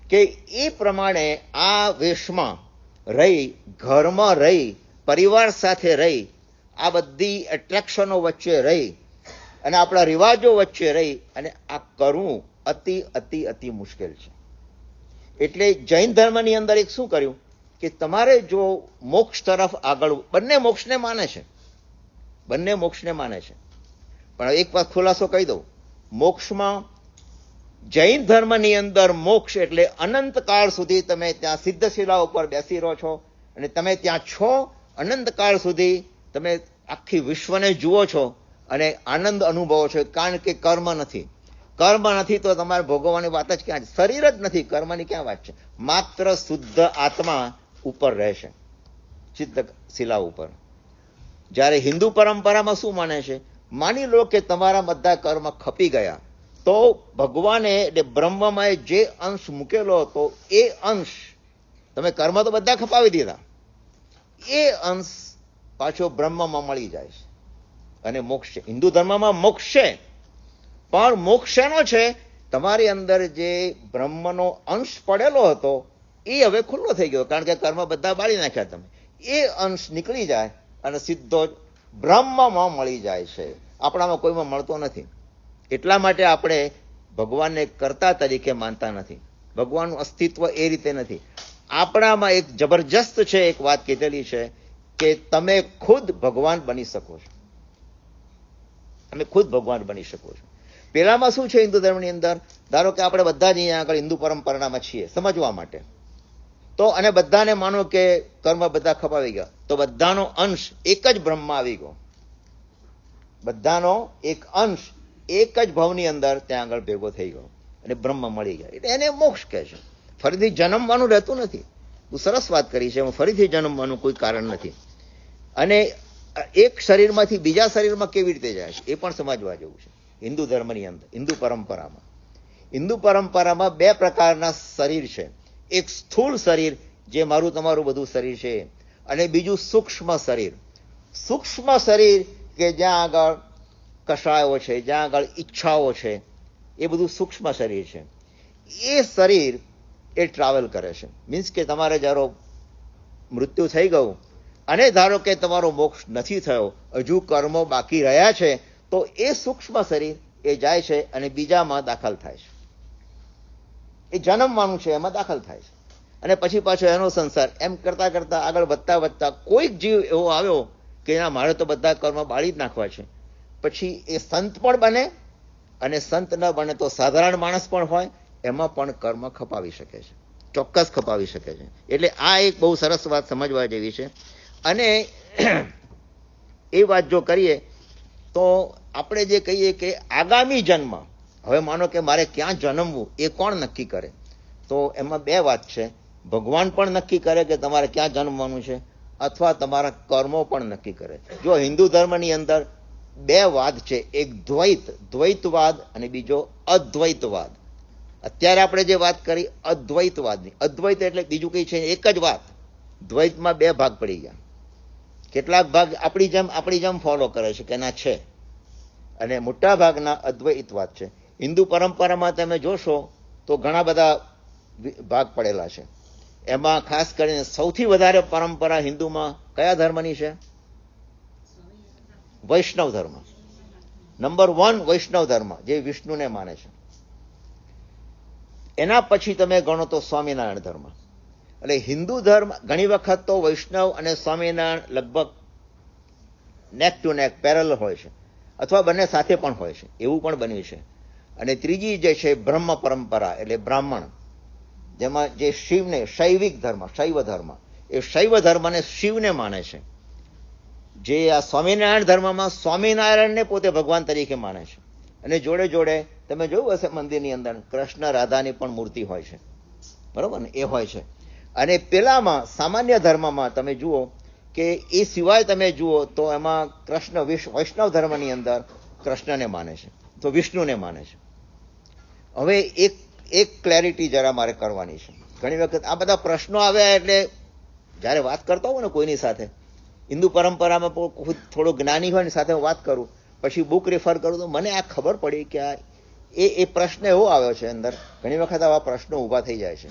કે એ પ્રમાણે આ વેશમાં રહી, ઘરમાં રહી, પરિવાર સાથે રહી, આ બધી એટ્રેક્શનો વચ્ચે રહી અને આપણા રિવાજો વચ્ચે રહી અને આ કરવું અતિ અતિ અતિ મુશ્કેલ છે. એટલે જૈન ધર્મની અંદર એક શું કર્યું કે તમારે જો મોક્ષ તરફ આગળ, બંને મોક્ષને માને છે, બંને મોક્ષને માને છે, પણ એક વાત ખુલાસો કહી દઉં. મોક્ષમાં જૈન ધર્મની અંદર મોક્ષ એટલે અનંતકાળ સુધી તમે ત્યાં સિદ્ધશિલા ઉપર બેસી રહો છો અને તમે ત્યાં છો. અનંતકાળ સુધી તમે આખી વિશ્વને જુઓ છો અને આનંદ અનુભવો છો, કારણ કે કર્મ નથી. કર્મ નથી તો તમારે ભોગવવાની વાત જ ક્યાં છે? શરીર જ નથી, કર્મની ક્યાં વાત છે? માત્ર શુદ્ધ આત્મા ઉપર રહેશે, સિદ્ધ શિલા ઉપર. જ્યારે હિન્દુ પરંપરામાં શું માને છે? માની લો કે તમારા બધા કર્મ ખપી ગયા, તો ભગવાને એટલે બ્રહ્મમાં જે અંશ મૂકેલો હતો એ અંશ, તમે કર્મ તો બધા ખપાવી દીધા, એ અંશ પાછો બ્રહ્મમાં મળી જાય છે અને મોક્ષ છે. હિન્દુ ધર્મમાં મોક્ષ છે, પણ મોક્ષ શેનો છે? તમારી અંદર જે બ્રહ્મનો અંશ પડેલો હતો એ હવે ખુલ્લો થઈ ગયો, કારણ કે કર્મ બધા બાળી નાખ્યા તમે. એ અંશ નીકળી જાય અને સીધો જ બ્રહ્મમાં મળી જાય છે. આપણામાં કોઈમાં મળતો નથી. એટલા માટે આપણે ભગવાનને કર્તા તરીકે માનતા નથી. ભગવાનનું અસ્તિત્વ એ રીતે નથી. આપણામાં એક જબરજસ્ત છે, એક વાત કીધેલી છે કે તમે ખુદ ભગવાન બની શકો છો. તમે ખુદ ભગવાન બની શકો છો. પેલામાં શું છે હિન્દુ ધર્મની અંદર? ધારો કે આપણે બધા જ અહીંયા આગળ હિન્દુ પરંપરામાં છીએ સમજવા માટે, તો અને બધાને માનો કે કર્મ બધા ખપાવી ગયા, તો બધાનો અંશ એક જ બ્રહ્મમાં આવી ગયો. બધાનો એક અંશ એક જ ભાવની અંદર ત્યાં આગળ ભેગો થઈ ગયો અને બ્રહ્મ મળી ગયા. એટલે એને મોક્ષ કહે છે. ફરીથી જન્મવાનું રહેતું નથી. બહુ સરસ વાત કરી છે. ફરીથી જન્મવાનું કોઈ કારણ નથી. અને એક શરીરમાંથી બીજા શરીરમાં કેવી રીતે જાય છે એ પણ સમજવા જેવું છે. હિન્દુ ધર્મની અંદર, હિન્દુ પરંપરામાં, હિન્દુ પરંપરામાં બે પ્રકારના શરીર છે. એક સ્થૂળ શરીર, જે મારું તમારું બધું શરીર છે, અને બીજું સૂક્ષ્મ શરીર. સૂક્ષ્મ શરીર કે જ્યાં આગળ કષાયો છે, જ્યાં આગળ ઈચ્છાઓ છે, એ બધું સૂક્ષ્મ શરીર છે. એ શરીર એ ટ્રાવેલ કરે છે. મીન્સ કે તમારે જ્યારે મૃત્યુ થઈ ગયું અને ધારો કે તમારો મોક્ષ નથી થયો, હજુ કર્મો બાકી રહ્યા છે, તો એ સૂક્ષ્મ શરીર એ જાય છે અને બીજામાં દાખલ થાય છે. એ જન્મવાનું છે, એમાં દાખલ થાય છે અને પછી પાછો એનો સંસાર. એમ કરતા કરતા આગળ વધતા વધતા કોઈક જીવ એવો આવ્યો કે ના, મારે તો બધા કર્મ બાળી જ નાખવા છે. પછી એ સંત પણ બને, અને સંત ન બને તો સાધારણ માણસ પણ હોય, એમાં પણ કર્મ ખપાવી શકે છે, ચોક્કસ ખપાવી શકે છે. એટલે આ એક બહુ સરસ વાત સમજવા જેવી છે. અને એ વાત જો કરીએ તો આપણે જે કહીએ કે આગામી જન્મ, હવે માનો કે મારે ક્યાં જન્મવું એ કોણ નક્કી કરે? તો એમાં બે વાત છે. ભગવાન પણ નક્કી કરે કે તમારે ક્યાં જન્મવાનું છે, અથવા તમારા કર્મો પણ નક્કી કરે. જો હિન્દુ ધર્મની અંદર બે વાદ છે, એક દ્વૈતવાદ અને બીજો અદ્વૈતવાદ. અત્યારે આપણે જે વાત કરી અદ્વૈતવાદની, અદ્વૈત એટલે બીજું કઈ છે, એક જ વાત. દ્વૈતમાં બે ભાગ પડી ગયા. કેટલાક ભાગ આપણી જેમ ફોલો કરે છે કે ના છે, અને મોટા ભાગના અદ્વૈતવાદ છે. હિન્દુ પરંપરામાં તમે જોશો તો ઘણા બધા ભાગ પડેલા છે. એમાં ખાસ કરીને સૌથી વધારે પરંપરા હિન્દુમાં કયા ધર્મની છે? વૈષ્ણવ ધર્મ. નંબર 1 વૈષ્ણવ ધર્મ, જે વિષ્ણુને માને છે. એના પછી તમે ગણો તો સ્વામિનારાયણ ધર્મ. એટલે હિન્દુ ધર્મ ઘણી વખત તો વૈષ્ણવ અને સ્વામિનારાયણ લગભગ નેક ટુ નેક પેરેલલ હોય છે, અથવા બંને સાથે પણ હોય છે, એવું પણ બન્યું છે. અને ત્રીજી જે છે બ્રહ્મ પરંપરા, એટલે બ્રાહ્મણ, જેમાં જે શિવને, શૈવિક ધર્મ, શૈવ ધર્મ, એ શૈવ ધર્મને શિવને માને છે. જે આ સ્વામિનારાયણ ધર્મમાં સ્વામિનારાયણને પોતે ભગવાન તરીકે માને છે. અને જોડે જોડે તમે જોયું હશે મંદિરની અંદર કૃષ્ણ રાધાની પણ મૂર્તિ હોય છે, બરોબર ને, એ હોય છે. અને પેલામાં સામાન્ય ધર્મમાં તમે જુઓ કે એ સિવાય તમે જુઓ તો એમાં કૃષ્ણ વૈષ્ણવ ધર્મની અંદર કૃષ્ણને માને છે, તો વિષ્ણુને માને છે. હવે એક ક્લેરિટી જરા મારે કરવાની છે. ઘણી વખત આ બધા પ્રશ્નો આવ્યા એટલે જ્યારે વાત કરતા હોય ને કોઈની સાથે, હિન્દુ પરંપરામાં થોડો જ્ઞાની હોય ને સાથે હું વાત કરું, પછી બુક રેફર કરું, તો મને આ ખબર પડી કે એ પ્રશ્ન એવો આવ્યો છે અંદર. ઘણી વખત આવા પ્રશ્નો ઊભા થઈ જાય છે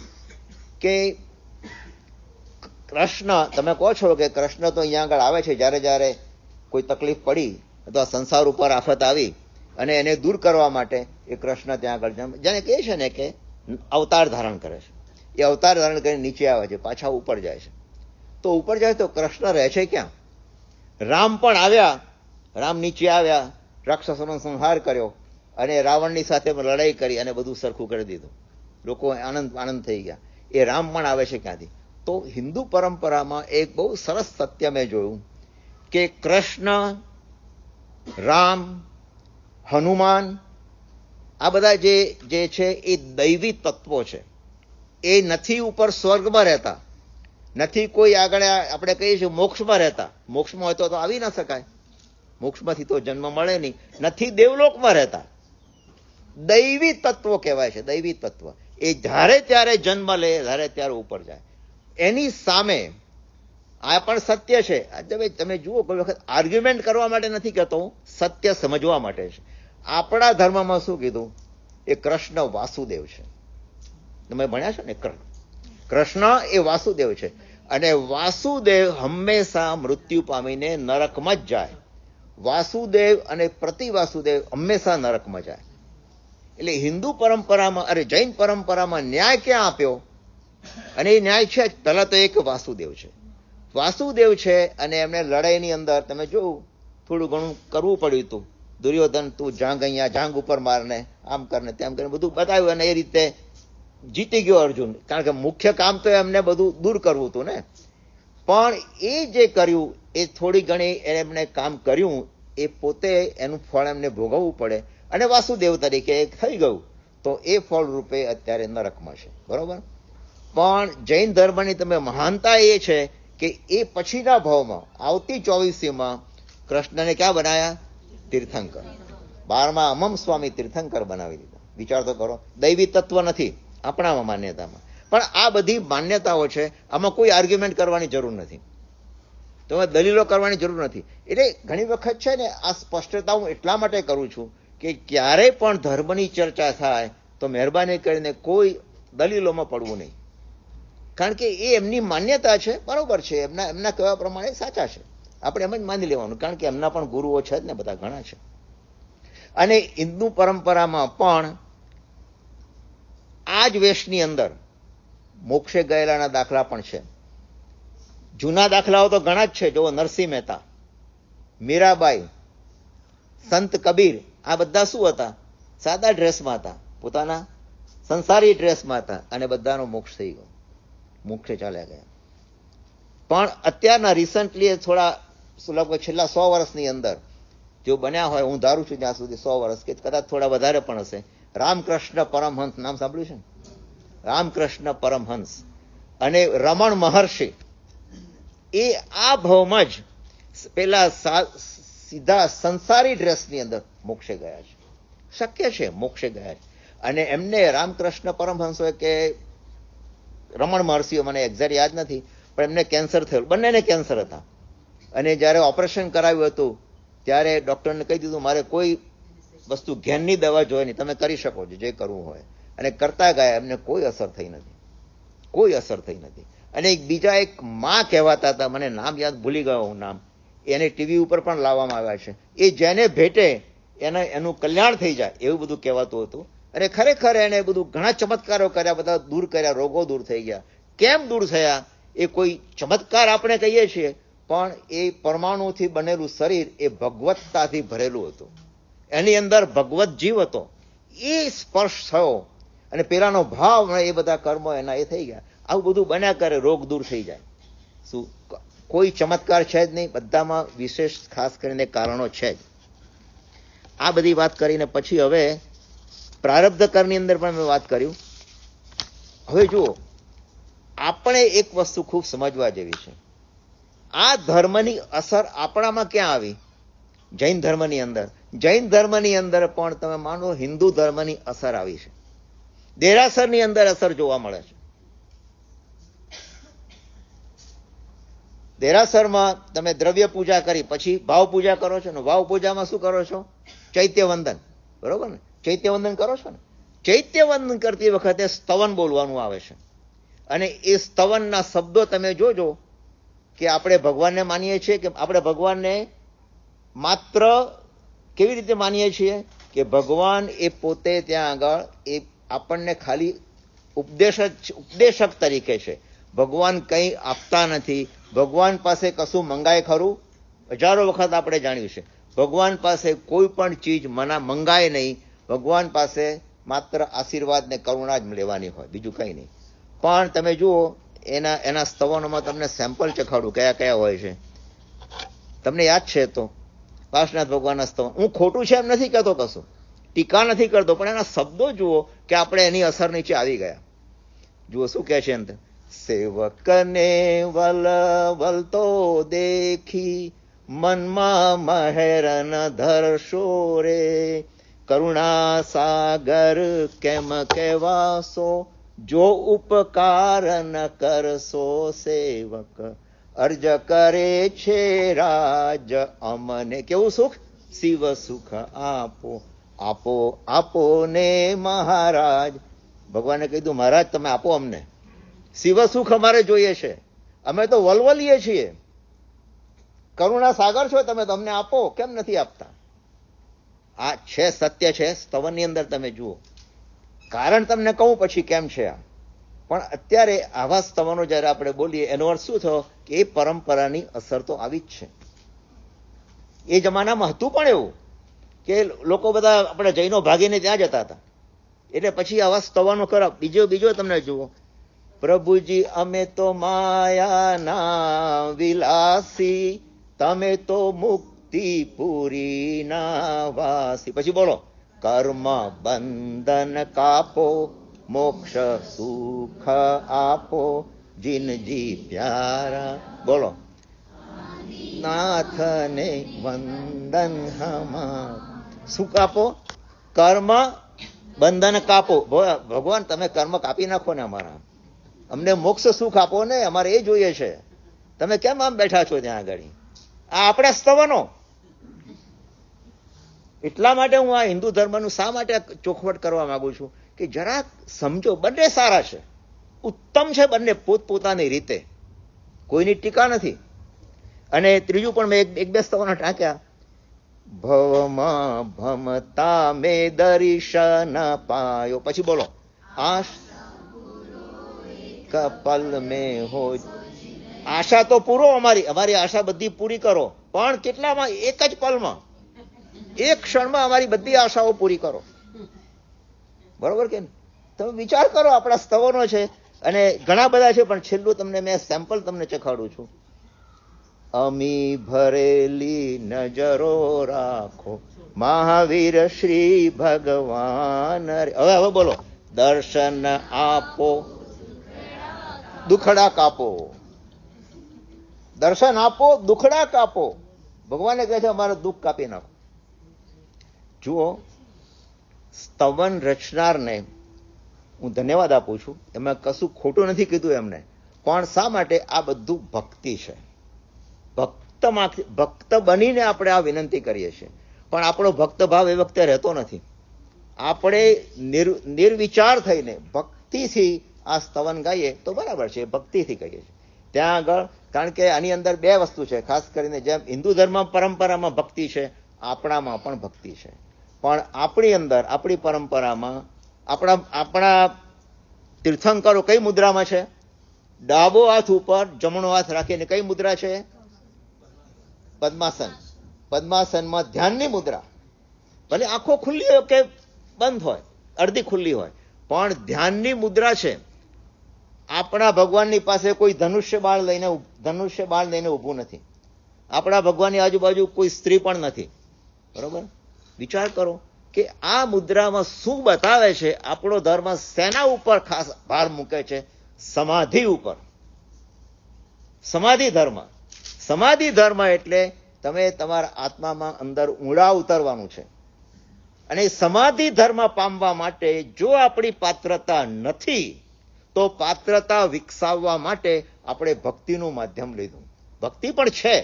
કે કૃષ્ણ, તમે કહો છો કે કૃષ્ણ તો અહીંયા આગળ આવે છે જ્યારે જ્યારે કોઈ તકલીફ પડી અથવા સંસાર ઉપર આફત આવી અને એને દૂર કરવા માટે એ કૃષ્ણ ત્યાં આગળ જેને કહે છે ને કે અવતાર ધારણ કરે છે. એ અવતાર ધારણ કરીને નીચે આવે છે, પાછા ઉપર જાય છે. તો ઉપર જાય તો કૃષ્ણ રહે છે ક્યાં? રામ પણ આવ્યા, રામ નીચે આવ્યા, રાક્ષસોનો સંહાર કર્યો અને રાવણની સાથે લડાઈ કરી અને બધું સરખું કરી દીધું. લોકો આનંદ થઈ ગયા. એ રામ પણ આવે છે ક્યાંથી? તો હિન્દુ પરંપરામાં એક બહુ સરસ સત્ય મેં જોયું કે કૃષ્ણ, રામ, હનુમાન, આ બધા જે છે એ દૈવી તત્વો છે. એ નથી ઉપર સ્વર્ગમાં રહેતા, નથી કોઈ આગળ આપણે કહીએ છીએ મોક્ષમાં રહેતા. મોક્ષમાં હોય તો આવી ના શકાય, મોક્ષમાંથી તો જન્મ મળે નહીં. નથી દેવલોકમાં રહેતા, દૈવી તત્વો કહેવાય છે. દૈવી તત્વ એ જ્યારે ત્યારે જન્મ લે, જ્યારે ત્યારે ઉપર જાય. એની સામે આ પણ સત્ય છે. તમે જુઓ, કોઈ વખત આર્ગ્યુમેન્ટ કરવા માટે નથી કહેતો હું, સત્ય સમજવા માટે છે. આપણા ધર્મમાં શું કીધું? એ કૃષ્ણ વાસુદેવ છે. તમે ભણ્યા છો ને, કૃષ્ણ એ વાસુદેવ છે. અને વાસુદેવ હંમેશા મૃત્યુ પામીને નરકમાં જ જાય. વાસુદેવ અને પ્રતિવાસુદેવ હંમેશા નરકમાં જાય. એટલે હિન્દુ પરંપરામાં, જૈન પરંપરામાં ન્યાય ક્યાં આપ્યો? અને એ ન્યાય છે પહેલા તો એક વાસુદેવ છે. વાસુદેવ છે અને એમને લડાઈની અંદર તમે જોવું થોડું ઘણું કરવું પડ્યું હતું. દુર્યોધન, તું જાંગ અહીંયા, જાંગ ઉપર મારને, આમ કરને તેમ કરીને બધું બતાવ્યું અને એ રીતે જીતી ગયો અર્જુન. કારણ કે મુખ્ય કામ તો એમને બધું દૂર કરવું હતું ને. પણ એ જે કર્યું એ થોડી ઘણી એમને કામ કર્યું, એ પોતે એનું ફળ એમને ભોગવવું પડે અને વાસુદેવ તરીકે થઈ ગયું. તો એ ફળ રૂપે અત્યારે નરકમાં છે, બરોબર. પણ જૈન ધર્મની તમે મહાનતા એ છે કે એ પછીના ભાવમાં આવતી 24મીમાં કૃષ્ણને ક્યાં બનાયા? તીર્થંકર. 12મા અમમ સ્વામી તીર્થંકર બનાવી દીધા. વિચાર તો કરો, દૈવી તત્વ નથી આપણામાં માન્યતામાં. પણ આ બધી માન્યતાઓ છે, આમાં કોઈ આર્ગ્યુમેન્ટ કરવાની જરૂર નથી, તમે દલીલો કરવાની જરૂર નથી. એટલે ઘણી વખત છે ને, આ સ્પષ્ટતા હું એટલા માટે કરું છું કે ક્યારેય પણ ધર્મની ચર્ચા થાય તો મહેરબાની કરીને કોઈ દલીલોમાં પડવું નહીં. કારણ કે એ એમની માન્યતા છે, બરોબર છે, એમના કહેવા પ્રમાણે સાચા છે, આપણે એમ જ માની લેવાનું. કારણ કે એમના પણ ગુરુઓ છે જ ને, બધા ઘણા છે. અને હિન્દુ પરંપરામાં પણ આ જ વેશની અંદર મોક્ષે ગયેલાના દાખલા પણ છે. જૂના દાખલાઓ તો ઘણા જ છે. જો નરસિંહ મહેતા, મીરાબાઈ, સંત કબીર, આ બધા શું હતા? સાદા ડ્રેસમાં હતા, પોતાના સંસારી ડ્રેસમાં હતા, અને બધાનો મોક્ષ થઈ ગયો, મોક્ષે ચાલ્યા ગયા. પણ અત્યારના રિસન્ટલી થોડા લગભગ છેલ્લા 100 વર્ષની અંદર જો બન્યા હોય, હું ધારું છું જ્યાં સુધી 100 વર્ષ કે કદાચ થોડા વધારે પણ હશે, રામકૃષ્ણ પરમહંસ, નામ સાંભળ્યું છે ને? રામકૃષ્ણ પરમહંસ અને રમણ મહર્ષિ, એ આ ભાવમાં જ પેલા સીધા સંસારી ડ્રેસની અંદર મોક્ષે ગયા છે. શક્ય છે, મોક્ષે ગયા છે. અને એમને રામકૃષ્ણ પરમહંસો કે રમણ મહર્ષિઓ, મને એક્ઝેક્ટ યાદ નથી, પણ એમને કેન્સર થયેલું, બંનેને કેન્સર હતા. અને જ્યારે ઓપરેશન કરાવ્યું હતું ત્યારે ડૉક્ટરને કહી દીધું મારે કોઈ વસ્તુ ઘેનની દવા જોઈએ નહીં, તમે કરી શકો છો જે કરવું હોય. અને કરતા ગયા, એમને કોઈ અસર થઈ નથી, કોઈ અસર થઈ નથી. અને બીજા એક માં કહેવાતા હતા, મને નામ યાદ ભૂલી ગયો હું નામ, એને ટીવી ઉપર પણ લાવવામાં આવ્યા છે. એ જેને ભેટે એનું કલ્યાણ થઈ જાય એવું બધું કહેવાતું હતું. અને ખરેખર એને બધું ઘણા ચમત્કારો કર્યા, બધા દૂર કર્યા, રોગો દૂર થઈ ગયા. કેમ દૂર થયા એ કોઈ ચમત્કાર આપણે કહીએ છીએ, પણ એ પરમાણુથી બનેલું શરીર એ ભગવત્તાથી ભરેલું હતું, એની અંદર ભગવત જીવ હતો. એ સ્પર્શ થયો અને પેલાનો ભાવ, એ બધા કર્મો એના એ થઈ ગયા. આવું બધું બન્યા કરે, રોગ દૂર થઈ જાય. શું કોઈ ચમત્કાર છે જ નહીં, બધામાં વિશેષ ખાસ કરીને કારણો છે જ. આ બધી વાત કરીને પછી હવે પ્રારબ્ધ કરની અંદર પણ મેં વાત કર્યું. હવે જુઓ, આપણે એક વસ્તુ ખૂબ સમજવા જેવી છે. આ ધર્મની અસર આપણામાં ક્યાં આવી? જૈન ધર્મની અંદર. જૈન ધર્મની અંદર પણ તમે માનો હિન્દુ ધર્મની અસર આવી છે. દેરાસરની અંદર અસર જોવા મળે છે. દેરાસરમાં તમે દ્રવ્ય પૂજા કરી પછી ભાવ પૂજા કરો છો ને, ભાવ પૂજામાં શું કરો છો? ચૈત્ય વંદન, બરોબર ને? ચૈત્ય વંદન કરો છો ને? ચૈત્ય વંદન કરતી વખતે સ્તવન બોલવાનું આવે છે. અને એ સ્તવનના શબ્દો તમે જોજો કે આપણે ભગવાનને માનીએ છીએ કે આપણે ભગવાનને માત્ર કેવી રીતે માનીએ છીએ કે ભગવાન એ પોતે ત્યાં આગળ એ આપણને ખાલી ઉપદેશક તરીકે છે. ભગવાન કંઈ આપતા નથી. ભગવાન પાસે કશું મંગાય ખરું? હજારો વખત આપણે જાણ્યું છે, ભગવાન પાસે કોઈ પણ ચીજ મંગાય નહીં. ભગવાન પાસે માત્ર આશીર્વાદ ને કરુણા જ લેવાની હોય, બીજું કંઈ નહીં. પણ તમે જુઓ એના સ્તવનોમાં તમને સેમ્પલ ચખાડું કયા કયા હોય છે. તમને યાદ છે તો પાર્શ્વનાથ ભગવાનના સ્તવન, હું ખોટું છે એમ નથી કહેતો, કશું ટીકા નથી કરતો, પણ એના શબ્દો જુઓ કે આપણે એની અસર નીચે આવી ગયા. જુઓ શું કહે છે અંદર, સેવકને વલતો દેખી મનમાં મહેરન ધરશો રે, કરુણા સાગર કેમ કહેવાશો, જો ઉપકાર ન કરશો સેવક, અર્જ કરે છે રાજ અમને. કેવું સુખ? શિવ સુખ આપો, આપો આપો ને મહારાજ. ભગવાને કીધું મહારાજ તમે આપો અમને, શિવ સુખ અમારે જોઈએ છે, અમે તો વલવલીએ છીએ. કરુણા સાગર છો તમે, તો અમને આપો, કેમ નથી આપતા? આ છે સત્ય છે. સ્તવનની અંદર તમે જુઓ, કારણ તમને કહું પછી કેમ છે આ. પણ અત્યારે આવા સ્તવનો જ્યારે આપણે બોલીએ એનો અર્થ શું થયો કે એ પરંપરાની અસર તો આવી જ છે. એ જમાનામાં હતું પણ એવું કે લોકો બધા આપણે જૈનો ભાગીને ત્યાં જતા હતા, એટલે પછી આવા સ્તવનો ખરાબ. બીજો તમને જુઓ, પ્રભુજી અમે તો માયાના વિલાસી, તમે તો મુક્તિ પૂરી ના વાસી. પછી બોલો, કર્મ બંધન કાપો, મોક્ષ સુખ આપો, જીનજી પ્યારા. બોલો, નાથને વંદન હમાર. સુખ આપો, કર્મ બંધન કાપો. ભગવાન તમે કર્મ કાપી નાખો ને અમારા, અમને મોક્ષ સુખ આપો ને, અમારે એ જોઈએ છે. તમે કેમ આમ બેઠા છો ત્યાં આગળ? આ આપણા સ્તવનો. એટલા માટે હું આ હિન્દુ ધર્મનું શા માટે ચોખવટ કરવા માંગુ છું કે જરાક સમજો, બંને સારા છે, ઉત્તમ છે બંને પોતપોતાની રીતે, કોઈની ટીકા નથી. અને ત્રીજું પણ મેં એક બે સ્તવનો ટાંક્યા, ભવમાં ભમતા મે દર્શન પાયો. પછી બોલો, કપલ મેં હો. આશા તો પૂરો, અમારી આશા બધી પૂરી કરો, પણ કેટલામાં? એક જ પલમાં, એક ક્ષણમાં અમારી બધી આશાઓ પૂરી કરો. બરોબર કે તમે વિચાર કરો, આપણા સ્તવનો છે અને ઘણા બધા છે, પણ છેલ્લું તમને મેં સેમ્પલ તમને ચખાડું છું. અમી ભરેલી નજરો રાખો, મહાવીર શ્રી ભગવાન. હવે બોલો, દર્શન આપો, દુખડા કાપો. દર્શન આપો, દુખડા કાપો. ભગવાને કહે છે અમારું દુઃખ કાપી નાખો. જુઓ, સ્તવન રચનારને હું ધન્યવાદ આપું છું, એમાં કશું ખોટું નથી કીધું એમને, પણ શા માટે? આ બધું ભક્તિ છે. ભક્ત બનીને આપણે આ વિનંતી કરીએ છીએ, પણ આપણો ભક્ત ભાવ એ વખતે રહેતો નથી. આપણે નિર્વિચાર થઈને ભક્તિથી આ સ્તવન ગાઈએ તો બરાબર છે, ભક્તિથી કહીએ છીએ. ત્યાં આગળ કારણ કે આની અંદર બે વસ્તુ છે, ખાસ કરીને જેમ હિન્દુ ધર્મ પરંપરામાં ભક્તિ છે, આપણામાં પણ ભક્તિ છે. પણ આપણી અંદર આપણી પરંપરામાં આપણા તીર્થંકરો કઈ મુદ્રામાં છે? ડાબો હાથ ઉપર જમણો હાથ રાખીને કઈ મુદ્રા છે? પદ્માસન. પદ્માસનમાં ધ્યાનની મુદ્રા. ભલે આંખો ખુલ્લી હોય કે બંધ હોય, અડધી ખુલ્લી હોય, પણ ધ્યાનની મુદ્રા છે. આપણા ભગવાનની પાસે કોઈ ધનુષ્ય બાણ લઈને ઊભું નથી. આપણા ભગવાનની આજુબાજુ કોઈ સ્ત્રી પણ નથી. બરોબર? વિચાર કરો કે આ મુદ્રામાં શું બતાવે છે? આપણો ધર્મ સેના ઉપર ખાસ ભાર મૂકે છે? સમાધિ ઉપર. સમાધિ ધર્મ. સમાધિ ધર્મ એટલે તમે તમારા આત્મામાં અંદર ઊંડા ઉતરવાનું છે. અને સમાધિ ધર્મ પામવા માટે જો આપણી પાત્રતા નથી, તો પાત્રતા વિકસાવવા માટે આપણે ભક્તિનું માધ્યમ લીધું. ભક્તિ પણ છે,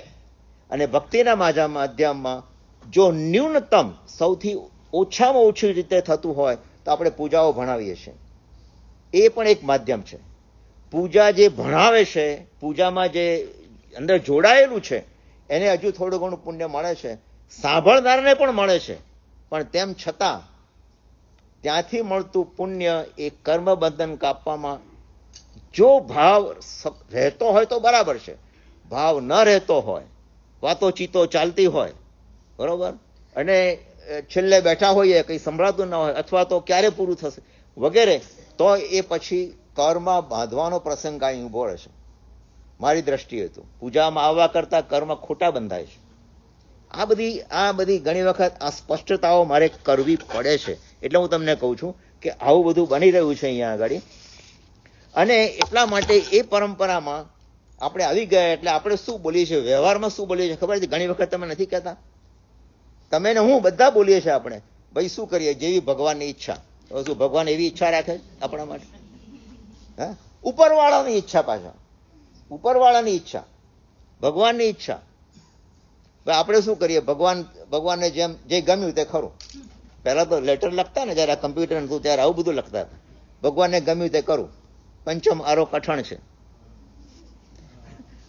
અને ભક્તિના માધ્યમમાં જો ન્યૂનતમ સૌથી ઓછામાં ઓછી રીતે થતું હોય તો આપણે પૂજાઓ ભણાવીએ છીએ. એ પણ એક માધ્યમ છે. પૂજા જે ભણાવે છે, પૂજામાં જે અંદર જોડાયેલું છે, એને હજુ થોડું ઘણું પુણ્ય મળે છે, સાંભળનારને પણ મળે છે. પણ તેમ છતાં ત્યાંથી મળતું પુણ્ય એ કર્મબંધન કાપવામાં જો ભાવ રહેતો હોય તો બરાબર છે. ભાવ ન રહેતો હોય, વાતો ચીતો ચાલતી હોય, બરોબર, અને છેલ્લે બેઠા હોઈએ, કંઈ સંભળાતું ન હોય, અથવા તો ક્યારે પૂરું થશે વગેરે, તો એ પછી કર્મ બાંધવાનો પ્રસંગ કાંઈ ઊભો રહેશે. મારી દ્રષ્ટિએ તો પૂજામાં આવવા કરતા કર્મ ખોટા બંધાય છે. આ બધી ઘણી વખત આ સ્પષ્ટતાઓ મારે કરવી પડે છે. એટલે હું તમને કહું છું કે આવું બધું બની રહ્યું છે અહીંયા આગળ. અને એટલા માટે એ પરંપરામાં આપણે આવી ગયા એટલે આપણે શું બોલીએ છીએ, વ્યવહારમાં શું બોલીએ છીએ ખબર છે? ઘણી વખત તમે નથી કહેતા, તમે ને હું બધા બોલીએ છીએ આપણે, ભાઈ શું કરીએ, જેવી ભગવાનની ઈચ્છા. તો શું ભગવાન એવી ઈચ્છા રાખે આપણા માટે? હા, ઉપરવાળાની ઈચ્છા, પાછા ઉપરવાળાની ઈચ્છા, ભગવાનની ઈચ્છા. આપણે શું કરીએ? ભગવાનને જે ગમ્યું તે ખરું. પહેલા તો લેટર લખતા ને, જયારે કમ્પ્યુટર હતું ત્યારે આવું બધું લખતા. ભગવાનને ગમ્યું તે કરું, પંચમ આરો કઠણ છે.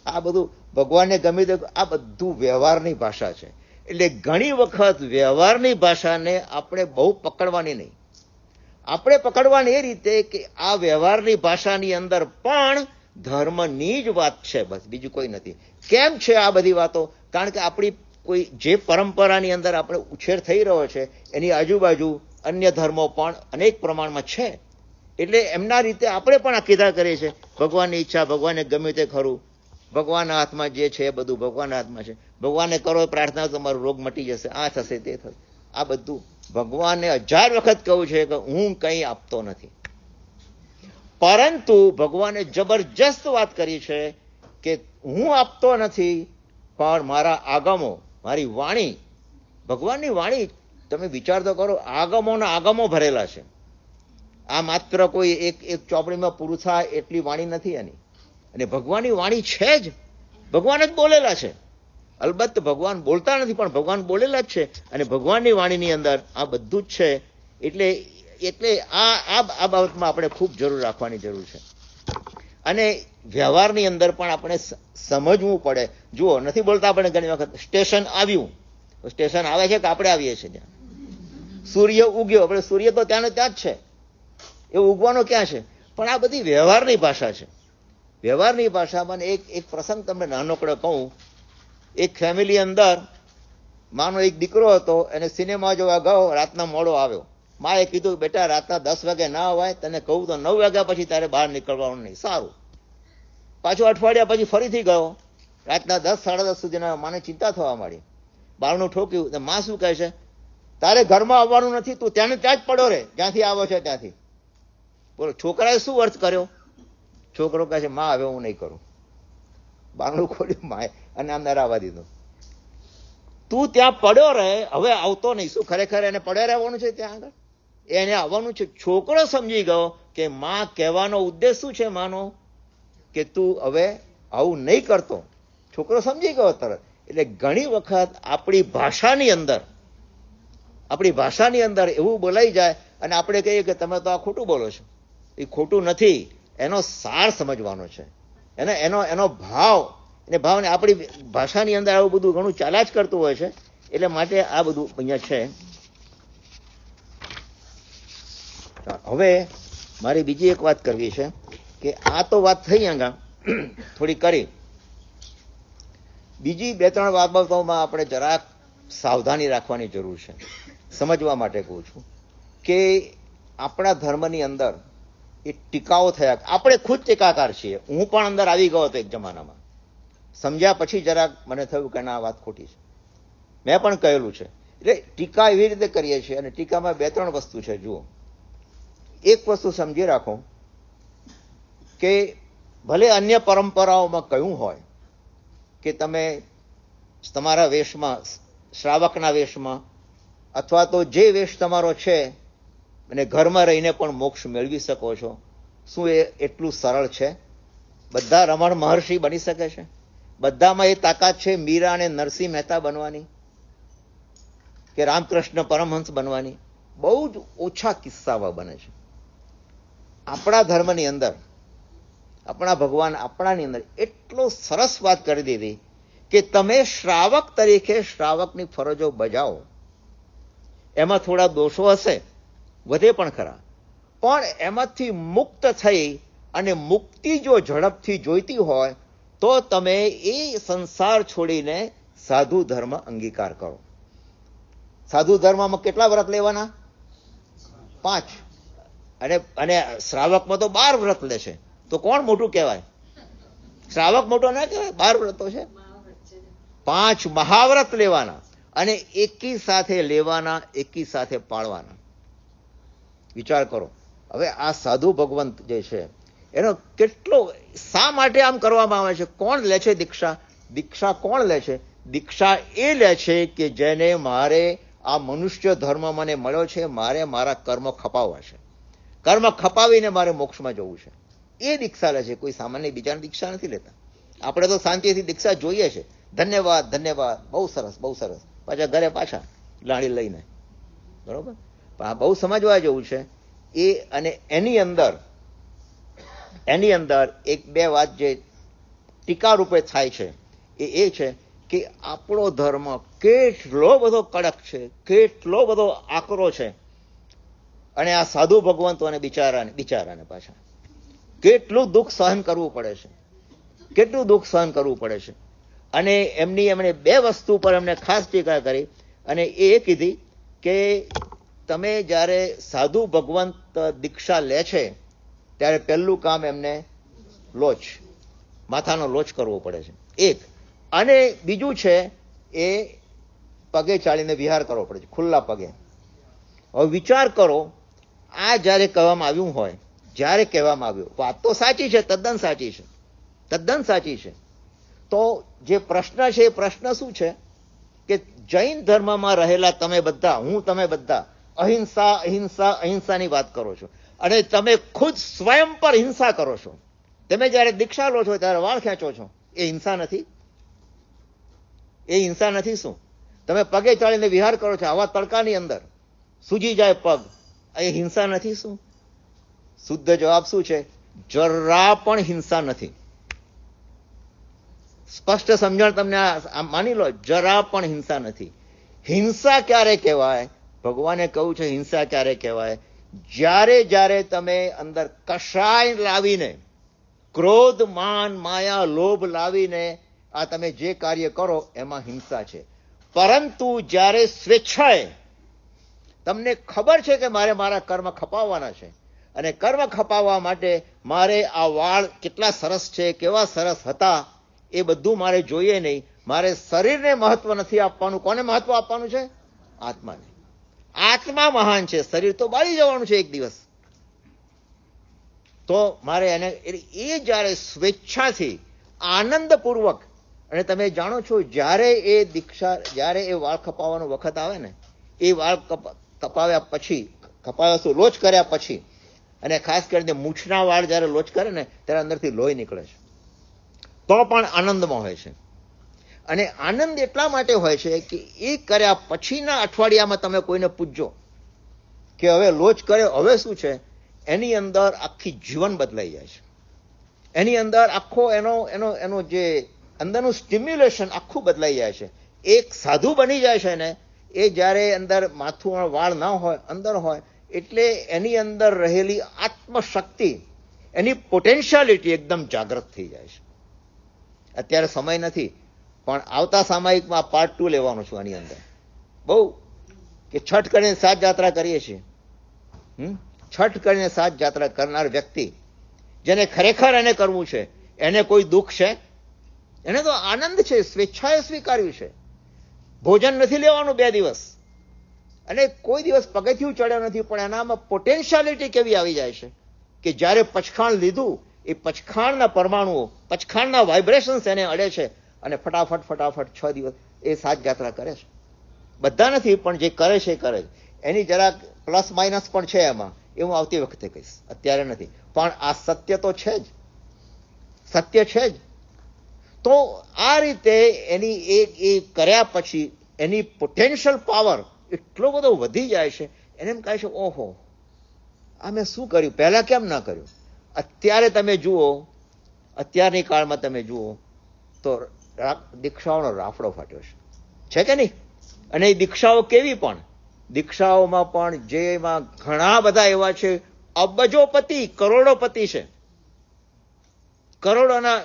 આ બધું ભગવાનને ગમ્યું તે, આ બધું વ્યવહારની ભાષા છે. એટલે ઘણી વખત વ્યવહારની ભાષાને આપણે બહુ પકડવાની નહીં. આપણે પકડવાની એ રીતે કે આ વ્યવહારની ભાષાની અંદર પણ ધર્મની જ વાત છે, બસ બીજું કોઈ નથી. કેમ છે આ બધી વાતો? કારણ કે આપણી કોઈ જે પરંપરાની અંદર આપણે ઉછેર થઈ રહ્યો છે, એની આજુબાજુ અન્ય ધર્મો પણ અનેક પ્રમાણમાં છે. એટલે એમના રીતે આપણે પણ આ કીધા કરીએ છીએ, ભગવાનની ઈચ્છા, ભગવાનને ગમે તે ખરું, ભગવાનના હાથમાં જે છે એ બધું ભગવાનના હાથમાં છે. ભગવાનને કરો પ્રાર્થના, તમારો રોગ મટી જશે, આ થશે તે થશે. આ બધું ભગવાનને 1000 વખત કહું છે કે હું કંઈ આપતો નથી. પરંતુ ભગવાને જબરજસ્ત વાત કરી છે કે હું આપતો નથી, પણ મારા આગમો, મારી વાણી, ભગવાનની વાણી, તમે વિચાર તો કરો, આગમોના આગમો ભરેલા છે. આ માત્ર કોઈ એક ચોપડીમાં પૂરું થાય એટલી વાણી નથી એની. અને ભગવાનની વાણી છે જ, ભગવાન જ બોલેલા છે. અલબત્ત ભગવાન બોલતા નથી, પણ ભગવાન બોલેલા જ છે. અને ભગવાનની વાણીની અંદર આ બધું જ છે. એટલે આ બાબતમાં આપણે ખૂબ જરૂર રાખવાની જરૂર છે. અને વ્યવહારની અંદર પણ આપણે સમજવું પડે. જુઓ, નથી બોલતા આપણે ઘણી વખત, સ્ટેશન આવ્યું, સ્ટેશન આવે છે કે આપણે આવીએ છીએ ત્યાં? સૂર્ય ઉગ્યો, આપણે સૂર્ય તો ત્યાંનો ત્યાં જ છે, એ ઉગવાનો ક્યાં છે? પણ આ બધી વ્યવહારની ભાષા છે. વ્યવહારની ભાષામાં એક પ્રસંગ તમને નાનકડો કહું. એક ફેમિલી અંદર માનો એક દીકરો હતો, એને સિનેમા જોવા ગયો, રાતના મોડો આવ્યો. માએ કીધું, બેટા રાતના 10 વાગે ના અવાય, તને કહું તો 9 વાગ્યા પછી તારે બહાર નીકળવાનું નહીં. સારું. પાછો અઠવાડિયા પછી ફરીથી ગયો, રાતના 10 સાડા 10 સુધીના. માને ચિંતા થવા માંડી. બારણું ઠોક્યું તો માં શું કહે છે, તારે ઘરમાં આવવાનું નથી, તું ત્યાં જ પડ્યો રે, જ્યાંથી આવો છે ત્યાંથી. બોલો, છોકરાએ શું અર્થ કર્યો? છોકરો કહે છે, માં હવે હું નહીં કરું. બારણું ખોલ્યું માએ અને અંદર આવવા દીધું. તું ત્યાં પડ્યો રહે, હવે આવતો નહીં. શું ખરેખર એને પડ્યા રહેવાનું છે ત્યાં આગળ? એને આવવાનું છે. છોકરો સમજી ગયો કે માં કહેવાનો ઉદ્દેશ શું છે માનો? કે તું હવે આવું નહીં કરતો. છોકરો સમજી ગયો તરત. એટલે ઘણી વખત આપણી ભાષાની અંદર એવું બોલાઈ જાય અને આપણે કહીએ કે તમે તો આ ખોટું બોલો છો. એ ખોટું નથી, એનો સાર સમજવાનો છે, એનો ભાવ, એને ભાવને આપણી ભાષાની અંદર આવું બધું ઘણું ચાલ્યા જ કરતું હોય છે. એટલે માટે આ બધું અહીંયા છે. હવે મારી બીજી એક વાત કરવી છે કે આ તો વાત થઈ આગળ થોડી કરી. બીજી 2-3 બાબતોમાં આપણે જરાક સાવધાની રાખવાની જરૂર છે. સમજવા માટે કહું છું કે આપણા ધર્મની અંદર એ ટીકાઓ થયા. આપણે ખુદ ટીકાકાર છીએ. હું પણ અંદર આવી ગયો હતો એક જમાનામાં. સમજ્યા પછી જરાક મને થયું કે ના, વાત ખોટી છે. મેં પણ કહેલું છે. એટલે ટીકા એવી રીતે કરીએ છીએ અને ટીકામાં 2-3 વસ્તુ છે. જુઓ, એક વસ્તુ સમજી રાખો કે ભલે અન્ય પરંપરાઓમાં કહ્યું હોય કે તમે તમારા વેશમાં, શ્રાવકના વેશમાં અથવા તો જે વેશ તમારો છે અને ઘરમાં રહીને પણ મોક્ષ મેળવી શકો છો. શું એ એટલું સરળ છે? બધા રમણ મહર્ષિ બની શકે છે? બધામાં એ તાકાત છે મીરા અને નરસિંહ મહેતા બનવાની કે રામકૃષ્ણ પરમહંસ બનવાની? બહુ જ ઓછા કિસ્સાઓ બને છે. આપણા ધર્મની અંદર, આપણા ભગવાન આપણાની અંદર એટલો સરસ વાત કરી દીધી કે તમે શ્રાવક તરીકે શ્રાવકની ફરજો બજાવો. એમાં થોડા દોષો હશે, વધે પણ ખરા, પણ એમાંથી મુક્ત થઈ અને મુક્તિ જો ઝડપથી જોઈતી હોય તો તમે એ સંસાર છોડીને સાધુ ધર્મ અંગીકાર કરો. સાધુ ધર્મમાં કેટલા વ્રત લેવાના? 5. અને શ્રાવકમાં તો 12 વ્રત લે છે. તો કોણ મોટું કહેવાય? શ્રાવક મોટો ના કહેવાય. 12 વ્રતો છે. 5 મહાવ્રત લેવાના અને એકી સાથે લેવાના, એકી સાથે પાળવાના. વિચાર કરો. હવે આ સાધુ ભગવંત જે છે એનો કેટલો, શા માટે આમ કરવામાં આવે છે? કોણ લે છે દીક્ષા? દીક્ષા કોણ લે છે? દીક્ષા એ લે છે કે જેને મારે આ મનુષ્ય ધર્મ મને મળ્યો છે, મારે મારા કર્મ ખપાવવા છે, કર્મ ખપાવીને મારે મોક્ષમાં જવું છે. એ દીક્ષા લે છે. કોઈ સામાન્ય બીજાની દીક્ષા નથી લેતા. આપણે તો શાંતિથી દીક્ષા જોઈએ છે. ધન્યવાદ, ધન્યવાદ, બહુ સરસ, બહુ સરસ, પાછા ઘરે પાછા લાડી લઈને. બરોબર? પણ આ બહુ સમજવા જેવું છે. એ અને એની અંદર 1-2 વાત જે ટીકા રૂપે થાય છે એ છે કે આપણો ધર્મ કેટલો બધો કડક છે, કેટલો બધો આકરો છે. અને આ સાધુ ભગવંતોને બિચારાને પાછા કેટલું દુઃખ સહન કરવું પડે છે, કેટલું દુઃખ સહન કરવું પડે છે. અને એમણે 2 વસ્તુ પર એમને ખાસ ટીકા કરી અને એ કીધી કે તમે જ્યારે સાધુ ભગવંત દીક્ષા લે છે ત્યારે પહેલું કામ એમને માથાનો લોચ કરવો પડે છે, એક. અને બીજું છે એ પગે ચાલીને વિહાર કરવો પડે છે, ખુલ્લા પગે. હવે વિચાર કરો, આ જ્યારે કહેવામાં આવ્યું હોય, જ્યારે કહેવામાં આવ્યું, વાત તો સાચી છે, તદ્દન સાચી છે, તદ્દન સાચી છે. તો જે પ્રશ્ન છે એ પ્રશ્ન શું છે કે જૈન ધર્મમાં રહેલા તમે બધા અહિંસા, અહિંસા, અહિંસાની વાત કરો છો અને તમે ખુદ સ્વયં પર હિંસા કરો છો. તમે જ્યારે દીક્ષા લો છો ત્યારે વાળ ખેંચો છો. એ હિંસા નથી? એ હિંસા નથી શું? તમે પગે ચાલીને વિહાર કરો છો, આવા તડકાની અંદર સૂજી જાય પગ, એ હિંસા નથી શું? શુદ્ધ જવાબ શું છે? જરા પણ હિંસા નથી. સ્પષ્ટ સમજણ તમને માની લો, જરા પણ હિંસા નથી. હિંસા ક્યારે કહેવાય? ભગવાને કહ્યું છે હિંસા ક્યારે કહેવાય? જ્યારે તમે અંદર કષાય લાવીને, ક્રોધ, માન, માયા, લોભ લાવીને આ તમે જે કાર્ય કરો એમાં હિંસા છે. પરંતુ જ્યારે સ્વેચ્છાએ તમને ખબર છે કે મારે મારા કર્મ ખપાવવાના છે અને કર્મ ખપાવવા માટે મારે આ વાળ કેટલા સરસ છે, કેવા સરસ હતા, એ બધું મારે જોઈએ નહીં. મારે શરીરને મહત્વ નથી આપવાનું. કોને મહત્વ આપવાનું છે? આત્માને. આત્મા મહાન છે, શરીર તો બાળી જવાનું છે એક દિવસ. તો મારે એને, એ જ્યારે સ્વેચ્છાથી આનંદપૂર્વક, અને તમે જાણો છો જ્યારે એ વાળ કપાવવાનો વખત આવે ને, એ વાળ કપાવ્યા પછી, લોચ કર્યા પછી, અને ખાસ કરીને મૂછના વાળ જ્યારે લોચ કરે ને ત્યારે અંદરથી લોહી નીકળે છે. તો પણ આનંદમાં હોય છે. અને આનંદ એટલા માટે હોય છે કે એ કર્યા પછીના અઠવાડિયામાં તમે કોઈને પૂછજો કે હવે લોચ કર્યો હવે શું છે, એની અંદર આખી જીવન બદલાઈ જાય છે. એની અંદર આખો એનો જે અંદરનું સ્ટિમ્યુલેશન આખું બદલાઈ જાય છે. એક સાધુ બની જાય છે ને એ જ્યારે અંદર માથું વાળ ના હોય અંદર હોય એટલે એની અંદર રહેલી આત્મશક્તિ, એની પોટેન્શિયાલિટી એકદમ જાગૃત થઈ જાય છે. અત્યારે સમય નથી, પણ આવતા સામાયિકમાં પાર્ટ 2 લેવાનો છું આની અંદર. બહુ કે છઠ કરીને સાત જાત્રા કરીએ છીએ. છઠ કરીને સાત જાત્રા કરનાર વ્યક્તિ, જેને ખરેખર એને કરવું છે, એને કોઈ દુઃખ છે? એને તો આનંદ છે, સ્વેચ્છાએ સ્વીકાર્યું છે. ભોજન નથી લેવાનું 2 દિવસ, અને કોઈ દિવસ પગથિયું ચડ્યો નથી, પણ એનામાં પોટેન્શિયાલિટી કેવી આવી જાય છે કે જ્યારે પચખાણ લીધું એ પચખાણના પરમાણુઓ, પચખાણના વાઇબ્રેશન્સ એને અડે છે અને ફટાફટ 6 દિવસ એ સાત જાત્રા કરે છે. બધા નથી, પણ જે કરે છે એ કરે છે. એની જરાક પ્લસ માઇનસ પણ છે એમાં, એ હું આવતી વખતે કહીશ, અત્યારે નથી. પણ આ સત્ય તો છે જ, સત્ય છે જ. તો આ રીતે એની એ કર્યા પછી એની પોટેન્શિયલ પાવર એટલો બધો વધી જાય છે. એને એમ કહે છે, ઓહો આ મેં શું કર્યું, પહેલા કેમ ના કર્યું. અત્યારે તમે જુઓ, અત્યારની કાળમાં તમે જુઓ તો દીક્ષાઓનો રાફડો ફાટ્યો છે કે નહીં? અને એ દીક્ષાઓ કેવી પણ, દીક્ષાઓમાં પણ જેમાં ઘણા બધા એવા છે, અબજોપતિ કરોડોપતિ છે, કરોડોના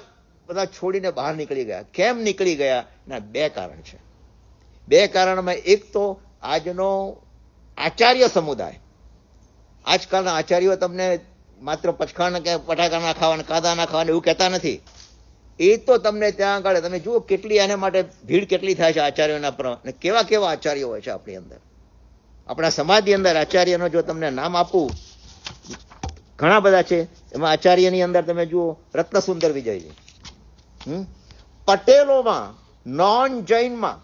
બધા છોડીને બહાર નીકળી ગયા. કેમ નીકળી ગયા? એના 2 કારણ છે. 2 કારણમાં એક તો આજનો આચાર્ય સમુદાય, આજકાલના આચાર્યો તમને માત્ર પચખાણ કે પટાકા ના ખાવાના, કાદા ના ખાવાના એવું કહેતા નથી. એ તો તમને ત્યાં આગળ તમે જુઓ કેટલી એના માટે ભીડ કેટલી થાય છે આચાર્યોના પર, અને કેવા કેવા આચાર્યો હોય છે આપણી અંદર. આપણા સમાજની અંદર આચાર્યનો જો તમને નામ આપું, ઘણા બધા છે. એમાં આચાર્યની અંદર તમે જુઓ રત્નસુંદર વિજયજી. પટેલોમાં, નોન જૈનમાં,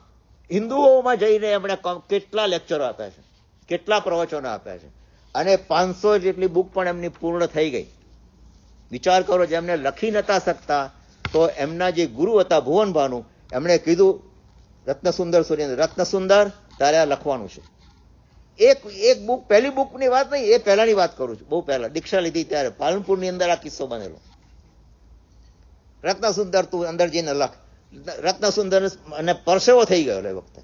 હિન્દુઓમાં જઈને એમણે કેટલા લેક્ચરો આપ્યા છે, કેટલા પ્રવચનો આપ્યા છે, અને 500 જેટલી બુક પણ એમની પૂર્ણ થઈ ગઈ. વિચાર કરો, જેમને લખી નતા શકતા તો એમના જે ગુરુ હતા ભુવન ભાનુ, એમણે કીધું રત્નસુંદર સુરેન્દ્ર, રત્નસુંદર તારે આ લખવાનું છે. એક બુક, પહેલી બુકની વાત નહીં, એ પહેલાની વાત કરું છું, બહુ પહેલા દીક્ષા લીધી ત્યારે પાલનપુરની અંદર આ કિસ્સો બનેલો. રત્નસુંદર તું અંદર જઈને લખ. રત્નસુંદર અને પરસેવો થઈ ગયો એ વખતે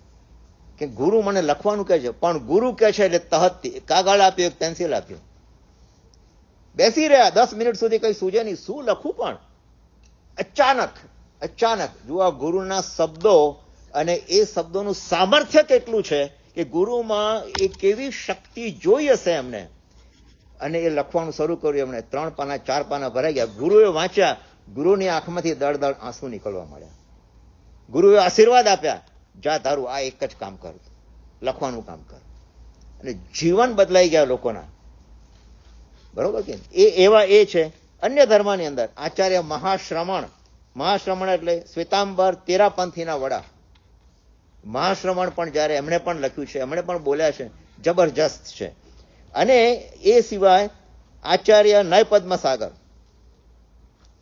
કે ગુરુ મને લખવાનું કહે છે, પણ ગુરુ કહે છે એટલે તહતથી કાગળ આપ્યો, એક પેન્સિલ આપ્યો. બેસી રહ્યા 10 મિનિટ સુધી કઈ સૂજે નહીં, શું લખું. પણ અચાનક જુઓ ગુરુના શબ્દો, અને એ શબ્દોનું સામર્થ્ય કેટલું છે કે ગુરુમાં એ કેવી શક્તિ જોઈ હશે એમને, અને એ લખવાનું શરૂ કર્યું. એમણે 3 પાના 4 પાના ભરાઈ ગયા. ગુરુએ વાંચ્યા, ગુરુની આંખમાંથી દળ આંસુ નીકળવા મળ્યા. ગુરુએ આશીર્વાદ આપ્યા, જા તારું આ એક જ કામ કર, લખવાનું કામ કર. અને જીવન બદલાઈ ગયા લોકોના. બરોબર કે એ એવા એ છે. અન્ય ધર્મની અંદર આચાર્ય મહાશ્રમણ એટલે શ્વેતાંબર તેરાપંથીના વડા મહાશ્રમણ પણ જ્યારે એમણે પણ લખ્યું છે, એમણે પણ બોલ્યા છે, જબરજસ્ત છે. અને એ સિવાય આચાર્ય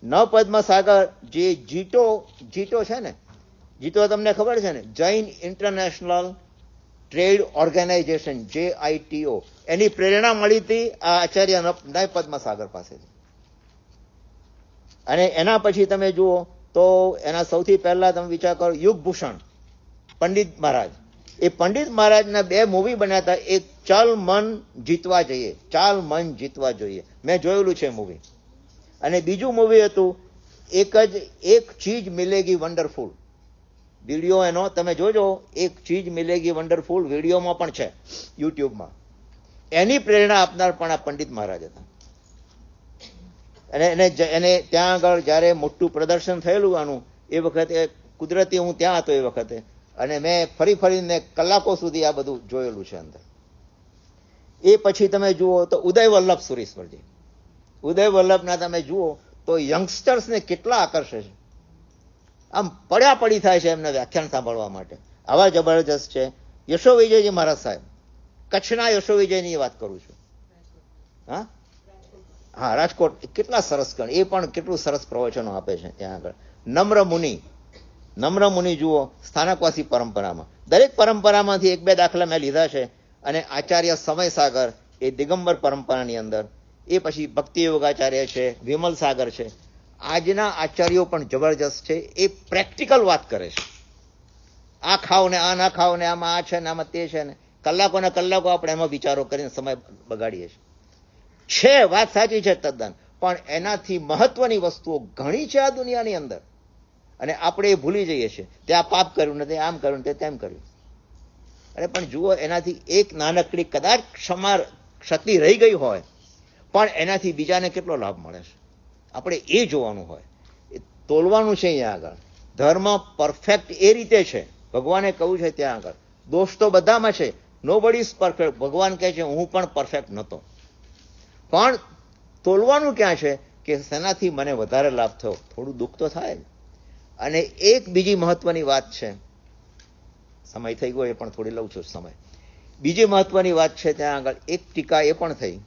નવપદ્મસાગર જે જીટો છે ને, જીતો તમને ખબર છે ને, Jain international trade organization JITO, એની પ્રેરણા મળી હતી આ આચાર્ય નવપદ્મસાગર પાસેથી. અને એના પછી તમે જુઓ તો એના સૌથી પહેલા તમે વિચાર કરો, યુગભૂષણ પંડિત મહારાજ. એ પંડિત મહારાજના 2 મૂવી બન્યા હતા. એક ચાલ મન જીતવા જોઈએ, મેં જોયેલું છે મૂવી. અને બીજું મૂવી હતું એક ચીજ મિલેગી વન્ડરફુલ. વિડીયો એનો તમે જોજો, એક ચીજ મિલેગી વન્ડરફુલ વિડીયોમાં પણ છે યુટ્યુબમાં. એની પ્રેરણા આપનાર પણ આ પંડિત મહારાજ હતા. અને એને ત્યાં આગળ જ્યારે મોટું પ્રદર્શન થયેલું આનું, એ વખતે કુદરતી હું ત્યાં હતો એ વખતે, અને મેં ફરીને કલાકો સુધી આ બધું જોયેલું છે અંદર. એ પછી તમે જુઓ તો ઉદય વલ્લભ સુરેશ્વરજી. ઉદય વલ્લભના તમે જુઓ તો યંગસ્ટર્સને કેટલા આકર્ષે છે. આમ પડી થાય છે એમને વ્યાખ્યાન સાંભળવા માટે. આવા જબરજસ્ત છે. યશો વિજયજી મહારાજ સાહેબ, કચ્છના યશો વિજયની વાત કરું છું. હા, રાજકોટ કેટલા સરસ ગણ, એ પણ કેટલું સરસ પ્રવચનો આપે છે ત્યાં આગળ. નમ્ર મુનિ જુઓ સ્થાનકવાસી પરંપરામાં, દરેક પરંપરામાંથી એક બે દાખલા મેં લીધા છે. અને આચાર્ય સમય સાગર એ દિગંબર પરંપરાની અંદર, એ પછી ભક્તિ યોગાચાર્ય છે, વિમલ સાગર છે. આજના આચાર્યો પણ જબરજસ્ત છે. એ પ્રેક્ટિકલ વાત કરે છે. આ ખાઓ ને આ ના ખાઓ ને આમાં આ છે ને આમાં તે છે ને, કલાકો ને કલાકો આપણે એમાં વિચારો કરીને સમય બગાડીએ છીએ. વાત સાચી છે તદ્દન, પણ એનાથી મહત્વની વસ્તુઓ ઘણી છે આ દુનિયાની અંદર, અને આપણે એ ભૂલી જઈએ છીએ. ત્યાં પાપ કર્યું ને તે આમ કર્યું ને તેમ કર્યું. અરે પણ જુઓ, એનાથી એક નાનકડી કદાચ ક્ષતિ રહી ગઈ હોય, પણ એનાથી બીજાને કેટલો લાભ મળે છે, આપણે એ જોવાનું હોય, એ તોલવાનું છે. અહીંયા આગળ ધર્મ પરફેક્ટ એ રીતે છે, ભગવાને કહ્યું છે ત્યાં આગળ દોષ તો બધામાં છે, નોબડી ઇઝ પરફેક્ટ. ભગવાન કહે છે હું પણ પરફેક્ટ નહોતો, પણ તોલવાનું ક્યાં છે કે શેનાથી મને વધારે લાભ થયો. થોડું દુઃખ તો થાય. અને એક બીજી મહત્વની વાત છે, સમય થઈ ગયો એ પણ થોડી લઉં છું સમય. બીજી મહત્વની વાત છે ત્યાં આગળ એક ટીકા એ પણ થઈ,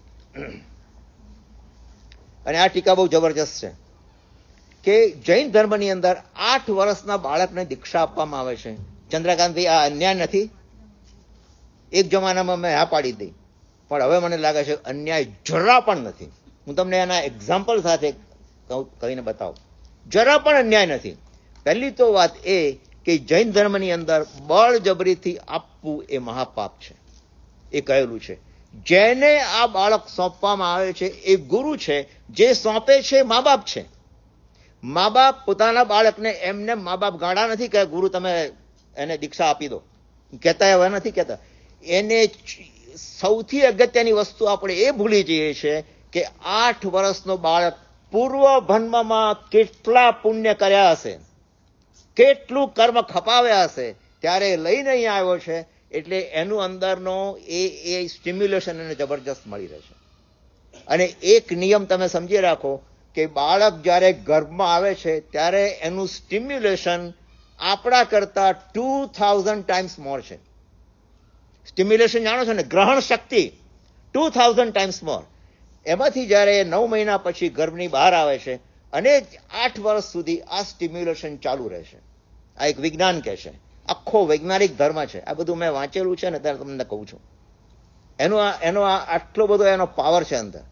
અને આ ટીકા બહુ જબરજસ્ત છે કે જૈન ધર્મની અંદર 8 વર્ષના બાળકને દીક્ષા આપવામાં આવે છે. ચંદ્રકાંતભાઈ, આ અન્યાય નથી? એક જમાનામાં મેં હા પાડી દઈ, પણ હવે મને લાગે છે અન્યાય જરા પણ નથી. હું તમને એના એક્ઝામ્પલ સાથે કહીને બતાવું, જરા પણ અન્યાય નથી. પહેલી તો વાત એ કે જૈન ધર્મની અંદર બળજબરીથી આપવું એ મહાપાપ છે, એ કહેલું છે. જેને આ બાળક સોંપવામાં આવે છે એ ગુરુ છે, જે સોંપે છે મા બાપ છે. મા બાપ પોતાના બાળકને એમને મા બાપ ગાળા નથી કે ગુરુ તમે એને દીક્ષા આપી દો, કહેતા એવા નથી કહેતા. એને સૌથી અગત્યની વસ્તુ આપણે એ ભૂલી જઈએ છીએ કે 8 વર્ષનો બાળક પૂર્વ જન્મમાં કેટલા પુણ્ય કર્યા હશે, કેટલું કર્મ ખપાવ્યા હશે, ત્યારે લઈને અહીંયા આવ્યો છે. એટલે એનું અંદરનો એ સ્ટિમ્યુલેશન એને જબરજસ્ત મળી રહેશે. અને એક નિયમ તમે સમજી રાખો કે બાળક જ્યારે ગર્ભમાં આવે છે ત્યારે એનું સ્ટિમ્યુલેશન આપણા કરતા 2000 ટાઈમ્સ મોર છે. સ્ટિમ્યુલેશન જાણો છો ને, ગ્રહણ શક્તિ 2000 ટાઈમ્સ મોર. એમાંથી જ્યારે 9 મહિના પછી ગર્ભની બહાર આવે છે અને 8 વર્ષ સુધી આ સ્ટિમ્યુલેશન ચાલુ રહેશે. આ એક વિજ્ઞાન કહે છે, આખો વૈજ્ઞાનિક ધર્મ છે. આ બધું મેં વાંચેલું છે ને ત્યારે તમને કહું છું. એનો આટલો બધો એનો પાવર છે અંદર.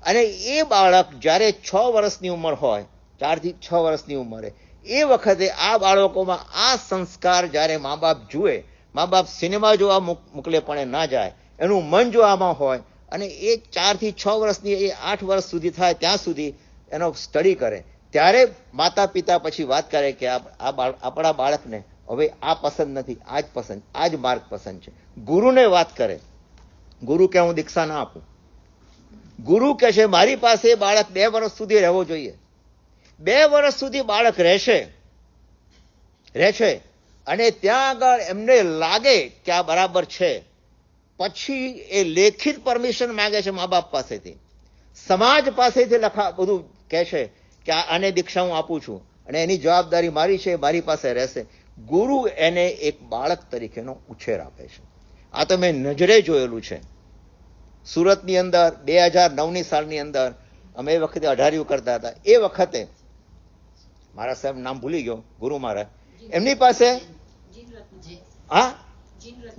અને એ બાળક જ્યારે 6 વર્ષની ઉંમર હોય, 4 થી 6 વર્ષની ઉંમરે, એ વખતે આ બાળકોમાં આ સંસ્કાર જ્યારે મા બાપ જુએ, મા બાપ સિનેમા જોવા મોકલે પણ ના જાય, એનું મન જો આમાં હોય, અને એ 4 થી 6 વર્ષની એ 8 વર્ષ સુધી થાય ત્યાં સુધી એનો સ્ટડી કરે, ત્યારે માતા પિતા પછી વાત કરે કે આપણા બાળકને હવે આ પસંદ નથી, આ જ પસંદ, આ જ માર્ગ પસંદ છે. ગુરુને વાત કરે. ગુરુ કે હું દીક્ષા ના આપું. ગુરુ કહે છે મારી પાસે બાળક 2 વર્ષ સુધી રહેવો જોઈએ. 2 વર્ષ સુધી બાળક રહેશે, અને ત્યાં આગળ એમને લાગે કે આ બરાબર છે, પછી એ લેખિત પરમિશન માંગે છે મા બાપ પાસેથી, સમાજ પાસેથી બધું કહે છે કે આને દીક્ષા હું આપું છું અને એની જવાબદારી મારી છે, મારી પાસે રહેશે. ગુરુ એને એક બાળક તરીકેનો ઉછેર આપે છે. આ તો મેં નજરે જોયેલું છે. સુરતની અંદર 2009ની સાલની અંદર અમે એ વખતે 18 કરતા હતા. એ વખતે મારા સાહેબ નામ ભૂલી ગયો, ગુરુ મહારાજ, એમની પાસે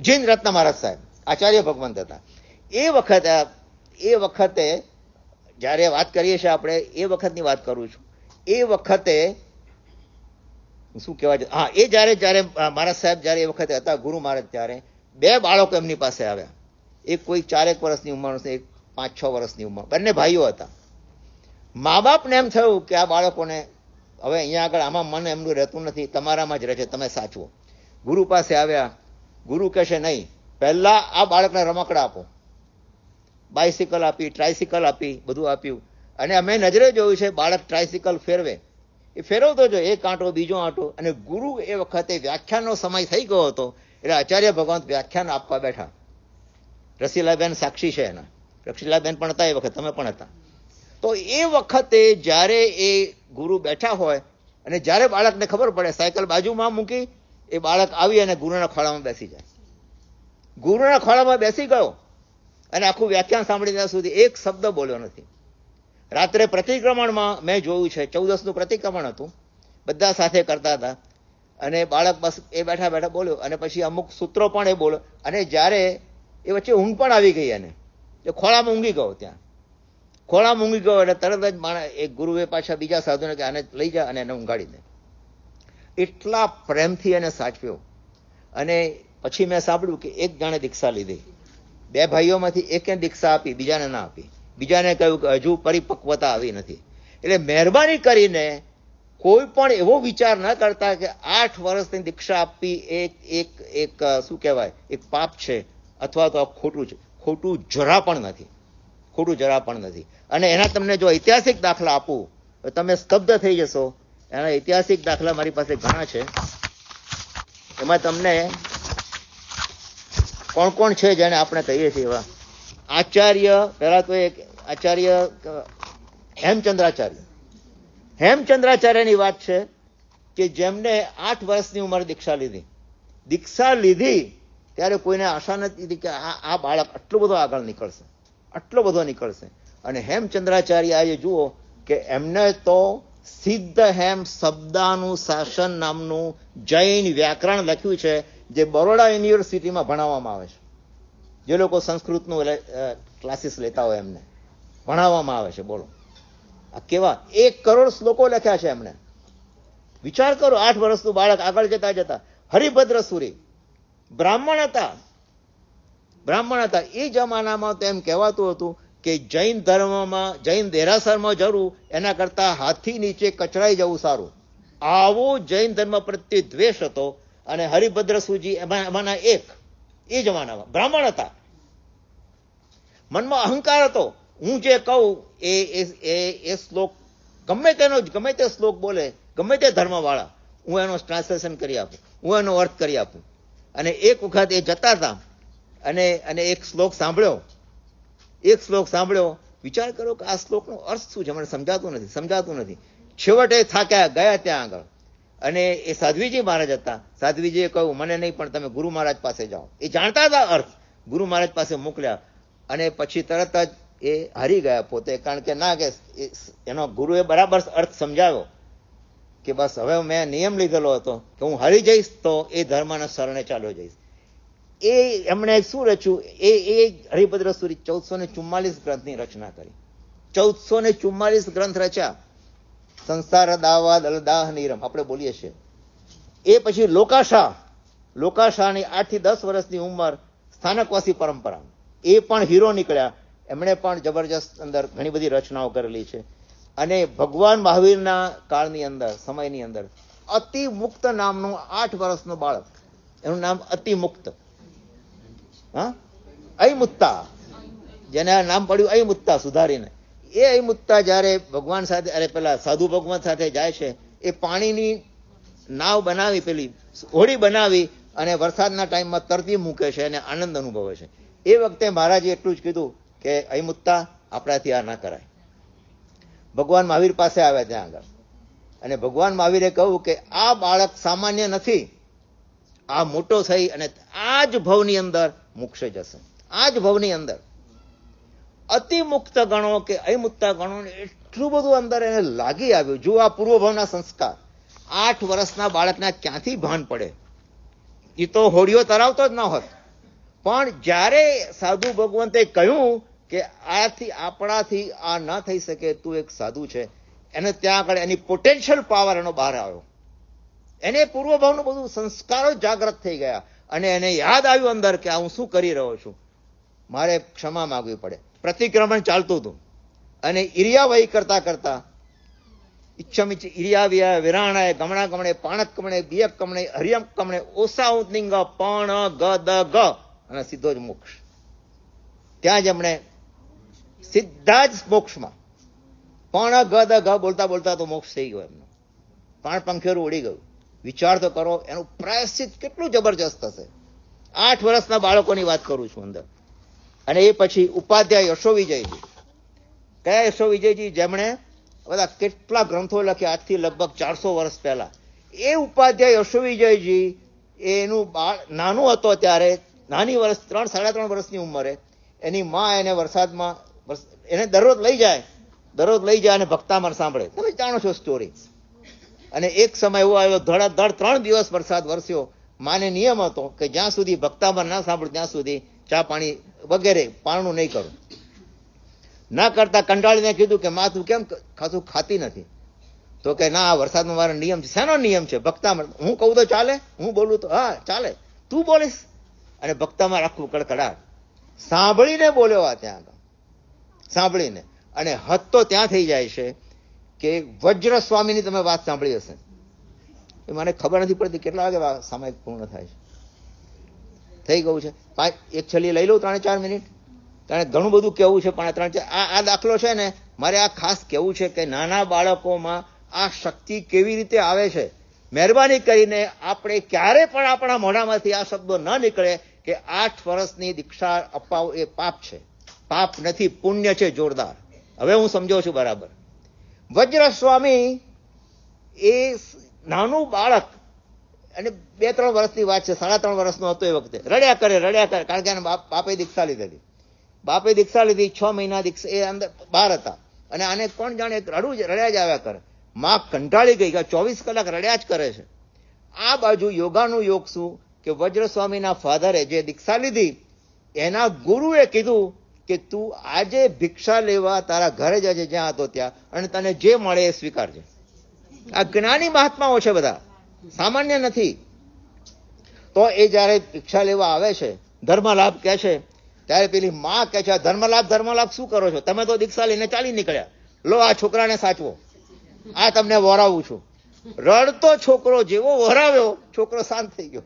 જીન રત્ન મહારાજ સાહેબ આચાર્ય ભગવંત હતા. એ વખતે જ્યારે વાત કરીએ છીએ આપણે, એ વખતની વાત કરું છું. એ વખતે શું કહેવાય છે, એ જ્યારે મહારાજ સાહેબ જ્યારે એ વખતે હતા ગુરુ મહારાજ, ત્યારે 2 બાળકો એમની પાસે આવ્યા. એક કોઈ 4 વર્ષની ઉંમર, એક 5-6 વર્ષની ઉંમર, બંને ભાઈઓ હતા. મા બાપને એમ થયું કે આ બાળકોને હવે અહીંયા આગળ આમાં મન એમનું રહેતું નથી, તમારામાં જ રહે છે, તમે સાચવો. ગુરુ પાસે આવ્યા. ગુરુ કહે છે નહીં, પહેલા આ બાળકને રમકડા આપો. બાઇસિકલ આપી, ટ્રાયસિકલ આપી, બધું આપ્યું. અને અમે નજરે જોયું છે બાળક ટ્રાયસિકલ ફેરવે, એ ફેરવતો જો એક આંટો બીજો આંટો. અને ગુરુ એ વખતે વ્યાખ્યાનનો સમય થઈ ગયો હતો, એટલે આચાર્ય ભગવંત વ્યાખ્યાન આપવા બેઠા. રસીલાબેન સાક્ષી છે એના, રસીલાબેન પણ હતા એ વખતે, તમે પણ હતા. તો એ વખતે જ્યારે એ ગુરુ બેઠા હોય અને જ્યારે બાળકને ખબર પડે, સાયકલ બાજુમાં મૂકી એ બાળક આવી અને ગુરુના ખોળામાં બેસી જાય. ગુરુના ખોળામાં બેસી ગયો અને આખું વ્યાખ્યાન સાંભળી ત્યાં સુધી એક શબ્દ બોલ્યો નથી. રાત્રે પ્રતિક્રમણમાં મેં જોયું છે, 14નું પ્રતિક્રમણ હતું. બધા સાથે કરતા હતા. અને બાળક બસ એ બેઠા બેઠા બોલ્યો અને પછી અમુક સૂત્રો પણ એ બોલ્યો. અને જ્યારે એ વચ્ચે ઊંઘ પણ આવી ગઈ એને, એ ખોળામાં ઊંઘી ગયો. ત્યાં ખોળામાં ઊંઘી ગયો એટલે તરત જ માણસ એક ગુરુએ પાછા બીજા સાધુને કે આને લઈ જા અને એને ઊંઘાડી દે. એટલા પ્રેમથી એને સાચવ્યો. અને પછી મેં સાંભળ્યું કે એક જણે દીક્ષા લીધી, 2 ભાઈઓમાંથી એકે દીક્ષા આપી, બીજાને ના આપી. બીજાને કહ્યું કે હજુ પરિપક્વતા આવી નથી. એટલે મહેરબાની કરીને કોઈ પણ એવો વિચાર ન કરતા કે 8 વર્ષની દીક્ષા આપવી એક શું કહેવાય, એક પાપ છે અથવા તો ખોટું છે. ખોટું જરા પણ નથી, ખોટું જરા પણ નથી. અને એના તમને જો ઐતિહાસિક દાખલા આપું તો તમે સ્તબ્ધ થઈ જશો. એના ઐતિહાસિક દાખલા મારી પાસે ઘણા છે. એમાં તમને કોણ કોણ છે જેને આપણે કહીએ છીએ એવા આચાર્ય, પહેલા તો એક આચાર્ય હેમચંદ્રાચાર્યની વાત છે કે જેમને 8 વર્ષની ઉંમરે દીક્ષા લીધી. દીક્ષા લીધી ત્યારે કોઈને આશા નથી કે આ બાળક આટલો બધો આગળ નીકળશે, આટલો બધો નીકળશે. અને હેમચંદ્રાચાર્ય આજે જુઓ કે એમને તો સિદ્ધ હેમ શબ્દાનું શાસન નામનું જૈન વ્યાકરણ લખ્યું છે, જે બરોડા યુનિવર્સિટીમાં ભણાવવામાં આવે છે. જે લોકો સંસ્કૃતનું ક્લાસીસ લેતા હોય એમને ભણાવવામાં આવે છે. બોલો આ કેવા 1 કરોડ શ્લોકો લખ્યા છે એમણે. વિચાર કરો, 8 વર્ષનું બાળક આગળ જતા જતા. હરિભદ્ર સુરી બ્રાહ્મણ હતા. એ જમાનામાં તો એમ કહેવાતું હતું કે જૈન ધર્મમાં, જૈન દેરાસરમાં જવું એના કરતા હાથી નીચે કચરાઈ જવું સારું. આવો જૈન ધર્મ પ્રત્યે દ્વેષ હતો. અને હરિભદ્ર સુજી એમાંના એક. એ જમાનામાં બ્રાહ્મણ હતા. મનમાં અહંકાર હતો. હું જે કહું એ શ્લોક ગમે તે શ્લોક બોલે, ગમે તે ધર્મવાળા, હું એનો ટ્રાન્સલેશન કરી આપું, હું એનો અર્થ કરી આપું. અને એક વખત એ જતા હતા અને એક શ્લોક સાંભળ્યો. વિચાર કરો કે આ શ્લોકનો અર્થ શું છે, મને સમજાતું નથી. છેવટે થાક્યા ગયા ત્યાં આગળ. અને એ સાધ્વીજી મહારાજ હતા. સાધ્વીજીએ કહ્યું મને નહીં, પણ તમે ગુરુ મહારાજ પાસે જાઓ. એ જાણતા હતા અર્થ. ગુરુ મહારાજ પાસે મોકલ્યા. અને પછી તરત જ એ હારી ગયા પોતે, કારણ કે ના કે એનો ગુરુએ બરાબર અર્થ સમજાવ્યો કે બસ હવે મેં નિયમ લીધેલો હતો કે હું હારી જઈશ તો એ ધર્મના શરણે ચાલ્યો જઈશ. એ એમણે શું રચ્યું, એ હરિભદ્ર સુરી 1444 ગ્રંથની રચના કરી. 1444 ગ્રંથ રચ્યા. સંસાર દાવા દલદાહ નીરમ આપણે બોલીએ છીએ. એ પછી લોકાશાહની 8 થી 10 વર્ષની ઉંમર, સ્થાનકવાસી પરંપરા, એ પણ હીરો નીકળ્યા. એમણે પણ જબરજસ્ત અંદર ઘણી બધી રચનાઓ કરેલી છે. અને ભગવાન મહાવીરના કાળની અંદર, સમયની અંદર અતિમુક્ત નામનું 8 વર્ષનું બાળક, એનું નામ અતિમુક્ત, અયમુત્તા, જેને નામ પડ્યું અયમુત્તા સુધારીને. એ અયમુત્તા જ્યારે ભગવાન સાથે, પેલા સાધુ ભગવાન સાથે જાય છે, એ પાણીની નાવ બનાવી, પેલી હોડી બનાવી અને વરસાદના ટાઈમમાં તરતી મૂકે છે અને આનંદ અનુભવે છે. એ વખતે મહારાજે એટલું જ કીધું કે અયમુત્તા, આપણાથી આ ના કરાય. ભગવાન મહાવીર પાસે આવ્યા ત્યાં આગળ. અને ભગવાન મહાવીરે કહ્યું કે આ બાળક સામાન્ય નથી. આ મોટો થઈ અને આ જ ભવની અંદર મોક્ષે જશે. આ જ ભવની અંદર અતિમુક્ત ગણો કે અયમુક્તા ગણો, એટલું બધું અંદર એને લાગી આવ્યું. જો આ પૂર્વભાવના સંસ્કાર 8 વર્ષના બાળકના ક્યાંથી ભાન પડે. એ તો હોડીઓ તરાવતો જ ન હોત. પણ જ્યારે સાધુ ભગવંતે કહ્યું કે આપણાથી આ ન થઈ શકે, તું એક સાધુ છે, એને ત્યાં આગળ એની પોટેન્શિયલ પાવર એનો બહાર આવ્યો. એને પૂર્વભાવનું બધું સંસ્કારો જાગૃત થઈ ગયા. અને એને યાદ આવ્યું અંદર કે હું શું કરી રહ્યો છું, મારે ક્ષમા માગવી પડે. પ્રતિક્રમણ ચાલતું હતું. અને ઈર્યાવહી કરતા ઈચ્છમિચ્છ ઈર્યા વિરાણાય ગમણા ગમણે પાણક કમણે બિયક કમણે હરિયમ કમણે ઓસા ઉદલિંગ પણ ગ ગ અને સીધો જ મોક્ષ. ત્યાં જ એમણે સીધા જ મોક્ષમાં પણ ગ દ ગ બોલતા બોલતા તો મોક્ષ થઈ ગયો એમનો. પાણ પંખેરું ઉડી ગયું. વિચાર તો કરો, એનું પ્રાયશ્ચિત કેટલું જબરજસ્ત હશે. 8 વર્ષના બાળકોની વાત કરું છું અંદર. અને એ પછી ઉપાધ્યાય યશોવિજયજી. કયા યશોવિજયજી? જેમણે બધા કેટલા ગ્રંથો લખ્યા આજથી લગભગ 400 વર્ષ પહેલા. એ ઉપાધ્યાય યશોવિજયજી એનું નાનું હતો ત્યારે, નાની વર્ષ 3-3.5 વર્ષની ઉંમરે, એની માં એને વરસાદમાં એને દરરોજ લઈ જાય અને ભક્તામણ સાંભળે. તમે જાણો છો સ્ટોરી. અને એક સમય એવો આવ્યો, ધડાધડ 3 દિવસ વરસાદ વરસ્યો. માને નિયમ હતો કે જ્યાં સુધી ભક્તામણ ના સાંભળું ત્યાં સુધી ચા પાણી વગેરે પારણું નહીં કરું. ના કરતા કંટાળીને કીધું કે માં તું કેમ ખાસું ખાતી નથી? તો કે ના, આ વરસાદનો મારો નિયમ છે. શેનો નિયમ છે? ભક્તામણ. હું કહું તો ચાલે? હું બોલું તો હા ચાલે, તું બોલીશ? અને ભક્તામાં રાખવું કડકડાટ. સાંભળીને બોલ્યો આ ત્યાં આગળ, સાંભળીને. અને હદ તો ત્યાં થઈ જાય છે કે વજ્ર સ્વામીની તમે વાત સાંભળી હશે, એ મને ખબર નથી પડતી કેટલા વાગે સામાયિક પૂર્ણ થાય છે. થઈ ગયું છે. એક છેલ્લી લઈ લઉં 3-4 મિનિટ. કારણ ઘણું બધું કહેવું છે, પણ 3-4 આ દાખલો છે ને, મારે આ ખાસ કહેવું છે કે નાના બાળકોમાં આ શક્તિ કેવી રીતે આવે છે. મહેરબાની કરીને આપણે ક્યારે પણ આપણા મોઢામાંથી આ શબ્દો ન નીકળે કે 8 વર્ષની દીક્ષા અપાવવું એ પાપ છે. પાપ નથી, પુણ્ય છે જોરદાર. હવે હું સમજો છું બરાબર. વજ્ર સ્વામી એ નાનું બાળક, અને 2-3 વર્ષની વાત છે, 3.5 વર્ષનો હતો એ વખતે. રડ્યા કરે. કારણ કે એને બાપે દીક્ષા લીધેલી. બાપે દીક્ષા લીધી, 6 મહિના દીક્ષા એ અંદર બહાર હતા. અને આને કોણ જાણે રડ્યા જ આવ્યા કરે. માં કંટાળી ગઈ કે 24 કલાક રડ્યા જ કરે છે. આ બાજુ યોગાનું યોગ શું કે વજ્ર સ્વામીના ફાધરે જે દીક્ષા લીધી, એના ગુરુએ કીધું કે તું આજે ભિક્ષા લેવા તારા ઘરે જજે જ્યાં હતો ત્યાં, અને તને જે મળે એ સ્વીકારજે. આ જ્ઞાની મહાત્માઓ છે બધા, સામાન્ય નથી. તો એ જયારે ભિક્ષા લેવા આવે છે, ધર્મલાભ કહે છે, ત્યારે પેલી માં કહે છે ધર્મલાભ શું કરો છો? તમે તો દીક્ષા લઈને ચાલી નીકળ્યા. લો આ છોકરાને સાચવો, આ તમને વરાવું છું. રડતો છોકરો જેવો વરાવ્યો, છોકરો શાંત થઈ ગયો.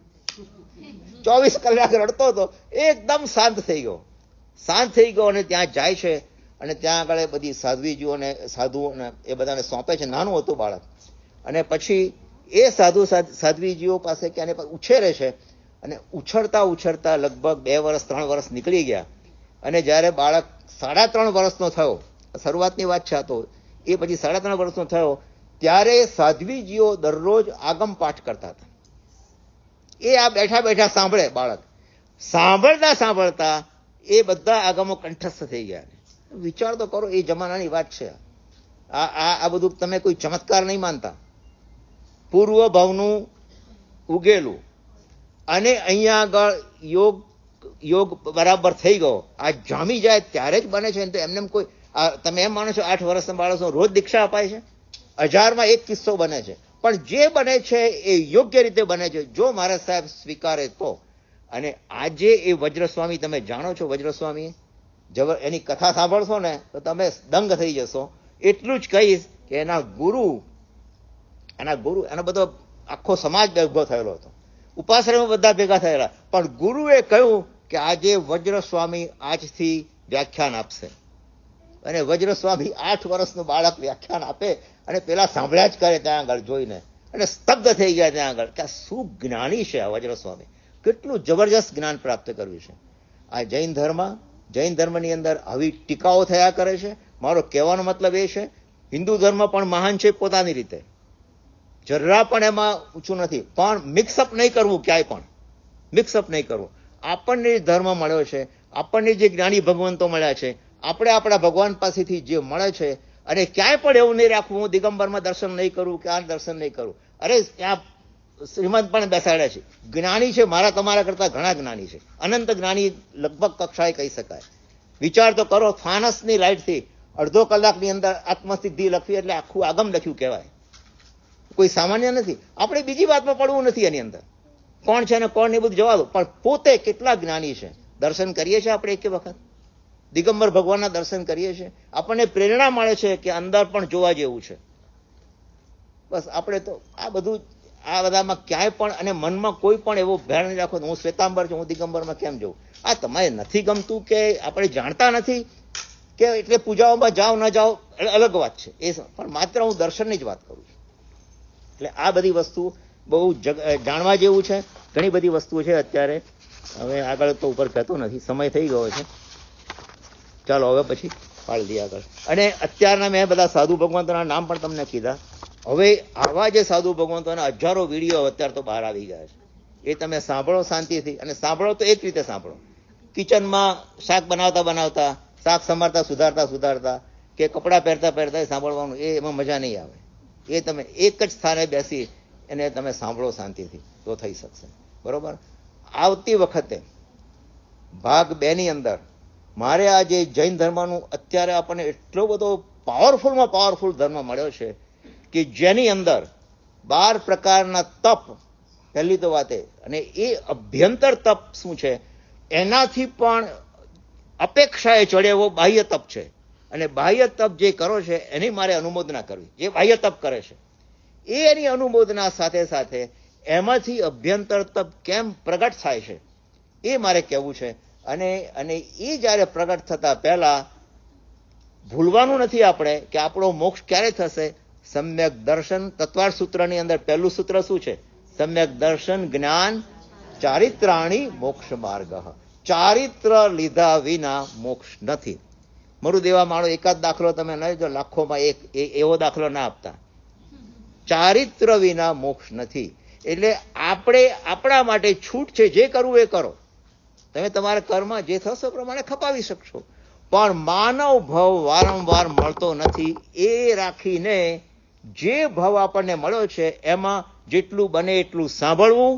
24 કલાક રડતો હતો, એકદમ શાંત થઈ ગયો. અને ત્યાં જાય છે, અને ત્યાં આગળ બધી સાધ્વીજીઓને સાધુઓને એ બધાને સોંપે છે. નાનું હતું બાળક. અને પછી એ સાધ્વીજીઓ પાસે કે આને ઉછેરે છે. અને ઉછળતા લગભગ 2 વર્ષ 3 વર્ષ નીકળી ગયા. અને જ્યારે બાળક 3.5 વર્ષનો થયો, શરૂઆતની વાત છે આ તો, એ પછી 3.5 વર્ષનો થયો, ત્યારે સાધ્વીજીઓ દરરોજ આગમ પાઠ કરતા હતા. એ આ બેઠા સાંભળે બાળક. સાંભળતા એ બધા આગમો કંઠસ્થ થઈ ગયા. વિચાર તો કરો, એ જમાનાની વાત છે. આ બધું તમે કોઈ ચમત્કાર નહીં માનતા. પૂર્વ ભાવનું ઉગેલું. અને અહીંયા આગળ યોગ બરાબર થઈ ગયો. આ જામી જાય ત્યારે જ બને છે. તો એમને કોઈ તમે એમ માનો છો 8 વર્ષના બાળકો રોજ દીક્ષા અપાય છે? 1000માં 1 કિસ્સો બને છે. પણ જે બને છે એ યોગ્ય રીતે બને છે, જો મારા સાહેબ સ્વીકારે તો. અને આજે એ વજ્રસ્વામી, તમે જાણો છો વજ્રસ્વામી, એની કથા સાંભળશો ને તો તમે દંગ થઈ જશો. એટલું જ કહીશ કે એના ગુરુ એનો બધો આખો સમાજ ઉભો થયેલો હતો. ઉપાશ્રયમાં બધા ભેગા થયેલા. પણ ગુરુએ કહ્યું કે આજે વજ્રસ્વામી આજથી વ્યાખ્યાન આપશે. અને વજ્રસ્વામી 8 વર્ષનું બાળક વ્યાખ્યાન આપે, અને પેલા સાંભળ્યા જ કરે ત્યાં આગળ જોઈને, અને સ્તબ્ધ થઈ ગયા ત્યાં આગળ કે શું જ્ઞાની છે આ વજ્રસ્વામી, કેટલું જબરજસ્ત જ્ઞાન પ્રાપ્ત કર્યું છે. આ જૈન ધર્મની અંદર આવી ટીકાઓ થયા કરે છે. મારો કહેવાનો મતલબ એ છે, હિન્દુ ધર્મ પણ મહાન છે પોતાની રીતે, જરા પણ એમાં ઊંચું નથી. પણ મિક્સઅપ નહીં કરવું, ક્યાંય પણ મિક્સઅપ નહીં કરવું. આપણને જે ધર્મ મળ્યો છે, આપણને જે જ્ઞાની ભગવંતો મળ્યા છે, આપણે આપણા ભગવાન પાસેથી જે મળે છે, અને ક્યાંય પણ એવું નહીં રાખવું હું દિગંબરમાં દર્શન નહીં કરું કે આ દર્શન નહીં કરું. અરે ત્યાં શ્રીમંત પણ બેસાડ્યા છે, જ્ઞાની છે, મારા તમારા કરતા ઘણા જ્ઞાની છે, અનંત જ્ઞાની લગભગ કક્ષાએ કહી શકાય. વિચાર તો કરો, ફાનસની લાઇટથી 1/2 કલાકની અંદર આત્મસિદ્ધિ લખવી એટલે આખું આગમ લખ્યું કહેવાય. કોઈ સામાન્ય નથી. આપણે બીજી વાતમાં પડવું નથી એની અંદર, કોણ છે ને કોણ ને બધું જવા દો. પણ પોતે કેટલા જ્ઞાની છે. દર્શન કરીએ છીએ આપણે એક વખત, દિગંબર ભગવાનના દર્શન કરીએ છીએ, આપણને પ્રેરણા મળે છે કે અંદર પણ જોવા જેવું છે. બસ આપણે તો આ બધામાં ક્યાંય પણ, અને મનમાં કોઈ પણ એવો ભેળ નહીં રાખો હું શ્વેતાંબર છું, હું દિગંબરમાં કેમ જવું. આ તમારે નથી ગમતું કે આપણે જાણતા નથી કે એટલે પૂજાઓમાં જાઓ ન જાઓ અલગ વાત છે. એ પણ માત્ર હું દર્શનની જ વાત કરું છું. એટલે આ બધી વસ્તુ બહુ જાણવા જેવું છે. ઘણી બધી વસ્તુઓ છે. અત્યારે હવે આગળ તો ઉપર કહેતો નથી, સમય થઈ ગયો છે. ચાલો હવે પછી પાડી દઈએ આગળ. અને અત્યારના મેં બધા સાધુ ભગવંતોના નામ પણ તમને કીધા. હવે આવા જે સાધુ ભગવંતોના હજારો વિડીયો અત્યારે તો બહાર આવી ગયા છે. એ તમે સાંભળો શાંતિથી, અને સાંભળો તો એક રીતે સાંભળો. કિચનમાં શાક બનાવતા, શાક સમારતા સુધારતા, કે કપડાં પહેરતા સાંભળવાનું, એમાં મજા નહીં આવે. એ તમે એક જ સ્થાને બેસી એને તમે સાંભળો શાંતિથી તો થઈ શકશે. બરોબર. આવતી વખતે ભાગ 2 ની અંદર મારે આ જે જૈન ધર્મનું અત્યારે આપણને એટલો બધો પાવરફુલમાં પાવરફુલ ધર્મ મળ્યો છે કે જેની અંદર 12 પ્રકારના તપ, પહેલી તો વાત અને એ અભ્યંતર તપ શું છે એનાથી પણ અપેક્ષાએ ચડે એવો બાહ્ય તપ છે. અને બાહ્ય તપ જે કરો છે એની મારે અનુમોદના કરવી. જે બાહ્ય તપ કરે છે એની અનુમોદના સાથે સાથે એમાંથી અભ્યંતર તપ કેમ પ્રગટ થાય છે એ મારે કહેવું છે. અને એ જ્યારે પ્રગટ થતા પહેલા ભૂલવાનું નથી આપણે કે આપણો મોક્ષ ક્યારે થશે. સમ્યક દર્શન, તત્વાર્થ સૂત્રની અંદર પહેલું સૂત્ર શું છે? સમ્યક દર્શન જ્ઞાન ચારિત્રાણી મોક્ષ માર્ગ. ચારિત્ર લીધા વિના મોક્ષ નથી. મારું દેવા માણો એકાદ દાખલો તમે ન જો, લાખોમાં એક એવો દાખલો ના આપતા. ચારિત્ર વિના મોક્ષ નથી. એટલે આપણે આપણા માટે છૂટ છે, જે કરવું એ કરો. તમે તમારા કર્મ જે થશો પ્રમાણે ખપાવી શકશો, પણ માનવ ભવ વારંવાર મળતો નથી. એ રાખીને જે ભવ આપણને મળ્યો છે એમાં જેટલું બને એટલું સાંભળવું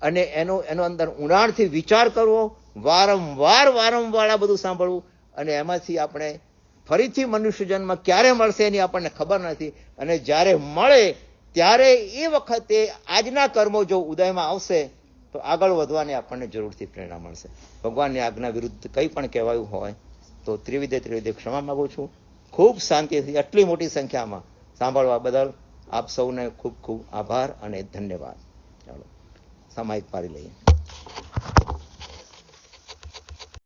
અને એનો અંદર ઊંડાણથી વિચાર કરવો, વારંવાર આ બધું સાંભળવું. અને એમાંથી આપણે ફરીથી મનુષ્ય જન્મ ક્યારે મળશે એની આપણને ખબર નથી. અને જ્યારે મળે ત્યારે એ વખતે આજના કર્મો જો ઉદયમાં આવશે તો આગળ વધવાની આપણને જરૂરથી પ્રેરણા મળશે. ભગવાનની આજ્ઞા વિરુદ્ધ કંઈ પણ કહેવાયું હોય તો ત્રિવિધે ક્ષમા માગું છું. ખૂબ શાંતિથી આટલી મોટી સંખ્યામાં સાંભળવા બદલ આપ સૌને ખૂબ ખૂબ આભાર અને ધન્યવાદ. ચાલો સામાયિક પારી લઈએ.